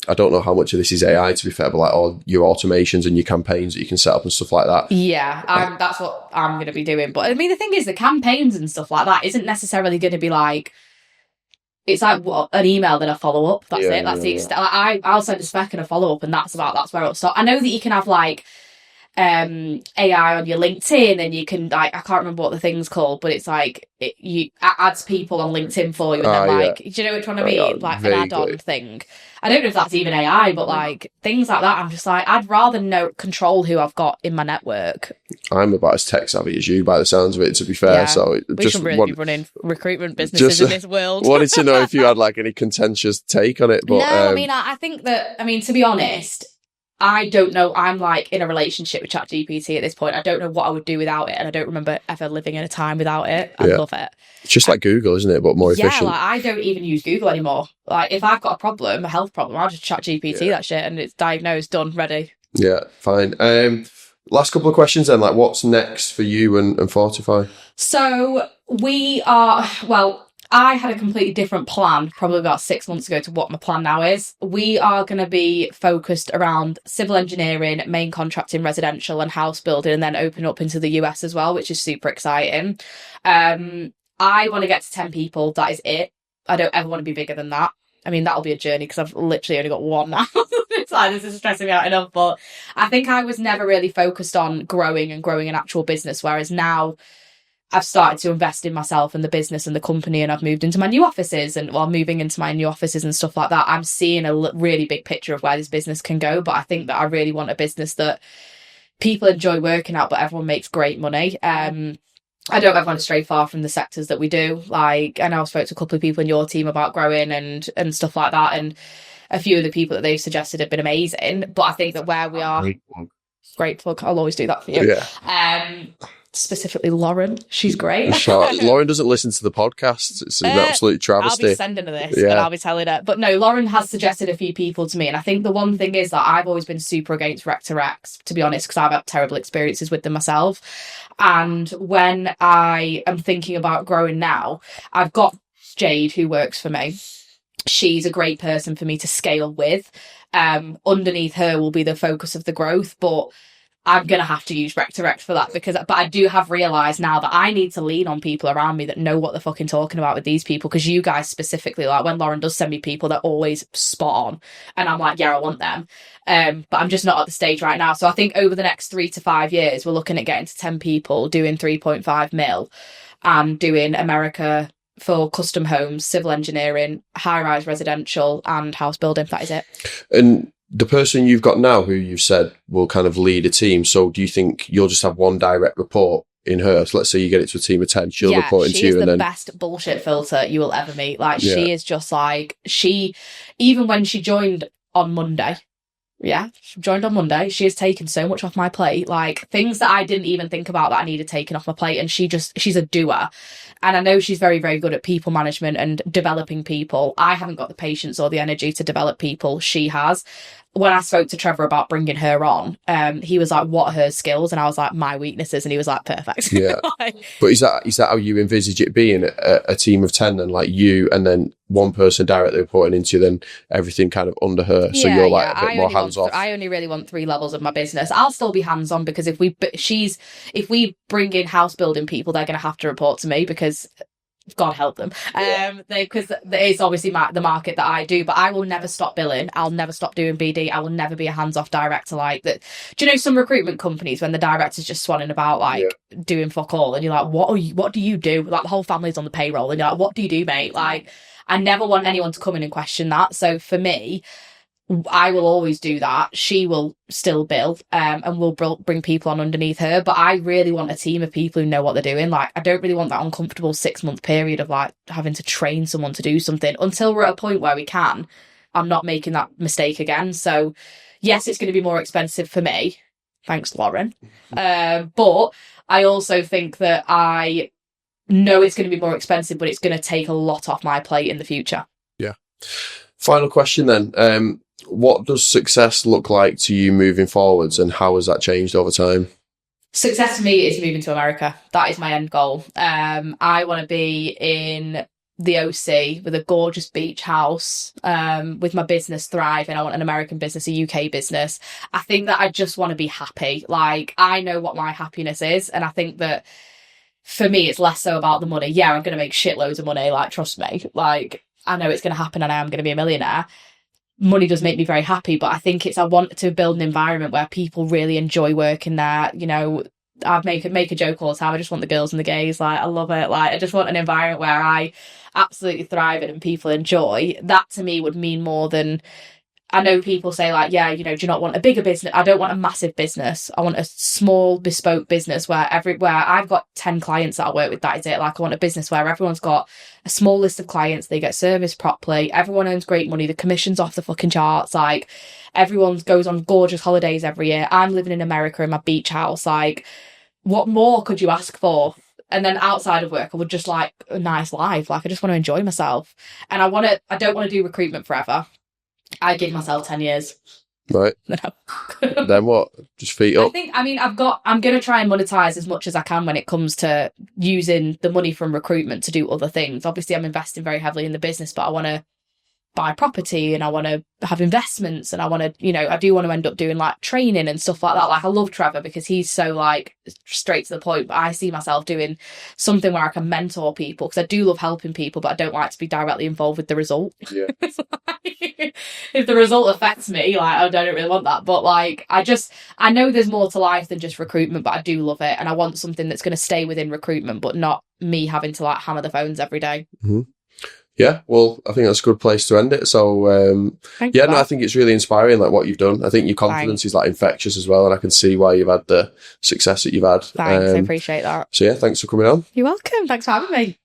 I don't know how much of this is AI to be fair, but like all your automations and your campaigns that you can set up and stuff like that.
Yeah, that's what I'm going to be doing. But I mean, the thing is, the campaigns and stuff like that isn't necessarily going to be like, it's like an email then a follow up. That's it. That's the extent. Like, I'll send a spec and a follow up, and that's where it'll stop. I know that you can have like AI on your LinkedIn, and you can like, I can't remember what the thing's called, but it's like it adds people on LinkedIn for you, and then like, do you know which one I mean? Like vaguely. An add-on thing. I don't know if that's even AI, but like things like that, I'm just like, I'd rather control who I've got in my network.
I'm about as tech savvy as you, by the sounds of it, to be fair.
Yeah,
so
we should really be running recruitment businesses in this world.
Wanted to know if you had like any contentious take on it, but
no, I mean, I think that, I mean, to be honest, I don't know. I'm like in a relationship with ChatGPT at this point. I don't know what I would do without it, and I don't remember ever living in a time without it. I love it.
It's just like Google, isn't it? But more efficient.
Yeah, like I don't even use Google anymore. Like if I've got a problem, a health problem, I'll just ChatGPT that shit, and it's diagnosed, done, ready. Yeah,
fine. Last couple of questions then. Like, what's next for you and Fortify?
So we are I had a completely different plan probably about 6 months ago to what my plan now is. We are going to be focused around civil engineering, main contracting, residential and house building, and then open up into the US as well, which is super exciting. I want to get to 10 people. That is it. I don't ever want to be bigger than that. I mean, that'll be a journey because I've literally only got one now. It's like, this is stressing me out enough. But I think I was never really focused on growing an actual business, whereas now I've started to invest in myself and the business and the company, and I've moved into my new offices and while moving into my new offices and stuff like that, I'm seeing a really big picture of where this business can go. But I think that I really want a business that people enjoy working at, but everyone makes great money. I don't ever want to stray far from the sectors that we do. Like, I know I spoke to a couple of people in your team about growing and stuff like that, and a few of the people that they've suggested have been amazing. But I think that where we are, great plug. I'll always do that for you.
Yeah.
Specifically Lauren, she's great.
Lauren doesn't listen to the podcast. It's an absolute travesty.
I'll be sending her this and I'll be telling her. But no, Lauren has suggested a few people to me, and I think the one thing is that I've always been super against rec to recs, to be honest, because I've had terrible experiences with them myself. And when I am thinking about growing now, I've got Jade who works for me. She's a great person for me to scale with. Underneath her will be the focus of the growth, but I'm going to have to use rec to rec for that but I do have realised now that I need to lean on people around me that know what they're fucking talking about with these people, because you guys specifically, like when Lauren does send me people, they're always spot on and I'm like, yeah, I want them. But I'm just not at the stage right now. So I think over the next 3 to 5 years, we're looking at getting to 10 people doing 3.5 mil and doing America for custom homes, civil engineering, high-rise residential and house building. That is it. And
the person you've got now, who you've said will kind of lead a team, so do you think you'll just have one direct report in her? So let's say you get it to a team of 10, she'll report into you.
She is the best bullshit filter you will ever meet. Like, she is just like, even when she joined on Monday, she joined on Monday, she has taken so much off my plate, like things that I didn't even think about that I needed taken off my plate, and she's a doer. And I know she's very, very good at people management and developing people. I haven't got the patience or the energy to develop people. She has. When I spoke to Trevor about bringing her on, he was like, what are her skills? And I was like, my weaknesses. And he was like, perfect.
Yeah. But is that how you envisage it being, a team of 10 then, like you and then one person directly reporting into you, then everything kind of under her? So you're like a bit more hands off.
I only really want 3 levels of my business. I'll still be hands on, because if we bring in house building people, they're going to have to report to me, because God help them. Because it's obviously the market that I do, but I will never stop billing. I'll never stop doing BD. I will never be a hands-off director like that. Do you know some recruitment companies when the director's just swanning about doing fuck all, and you're like, what do you do? Like, the whole family's on the payroll, and you're like, what do you do, mate? Like, I never want anyone to come in and question that. So for me, I will always do that. She will still bill, and we'll bring people on underneath her. But I really want a team of people who know what they're doing. Like, I don't really want that uncomfortable 6-month period of like having to train someone to do something. Until we're at a point where we can, I'm not making that mistake again. So yes, it's going to be more expensive for me. Thanks, Lauren. But I also think that I know it's going to be more expensive, but it's going to take a lot off my plate in the future.
Yeah. Final question then. What does success look like to you moving forwards, and how has that changed over time?
Success to me is moving to America. That is my end goal. I want to be in the OC with a gorgeous beach house, with my business thriving. I want an American business, a UK business. I think that I just want to be happy. Like, I know what my happiness is, and I think that for me, it's less so about the money. Yeah, I'm going to make shitloads of money. Like, trust me. Like, I know it's going to happen, and I am going to be a millionaire. Money does make me very happy, but I think I want to build an environment where people really enjoy working there. You know, I make a joke all the time. I just want the girls and the gays. Like, I love it. Like, I just want an environment where I absolutely thrive in and people enjoy. That to me would mean more than, I know people say like, yeah, you know, do you not want a bigger business? I don't want a massive business. I want a small bespoke business where I've got 10 clients that I work with. That is it. Like, I want a business where everyone's got a small list of clients. They get serviced properly. Everyone earns great money. The commission's off the fucking charts. Like, everyone goes on gorgeous holidays every year. I'm living in America in my beach house. Like, what more could you ask for? And then outside of work, I would just like a nice life. Like, I just want to enjoy myself. And I don't want to do recruitment forever. I give myself 10 years.
Right.
No.
Then what? Just feet up.
I'm going to try and monetize as much as I can when it comes to using the money from recruitment to do other things. Obviously, I'm investing very heavily in the business, but I want to buy property and I want to have investments and I want to, you know, I do want to end up doing like training and stuff like that. Like I love Trevor because he's so like straight to the point, but I see myself doing something where I can mentor people because I do love helping people, but I don't like to be directly involved with the result.
Yeah.
If the result affects me, like I don't really want that. But like I know there's more to life than just recruitment, but I do love it and I want something that's going to stay within recruitment, but not me having to like hammer the phones every day.
Mm-hmm. Yeah, well, I think that's a good place to end it. So, I think it's really inspiring, like what you've done. I think your confidence is like infectious as well, and I can see why you've had the success that you've had.
Thanks, I appreciate that.
So, yeah, thanks for coming on.
You're welcome. Thanks for having me.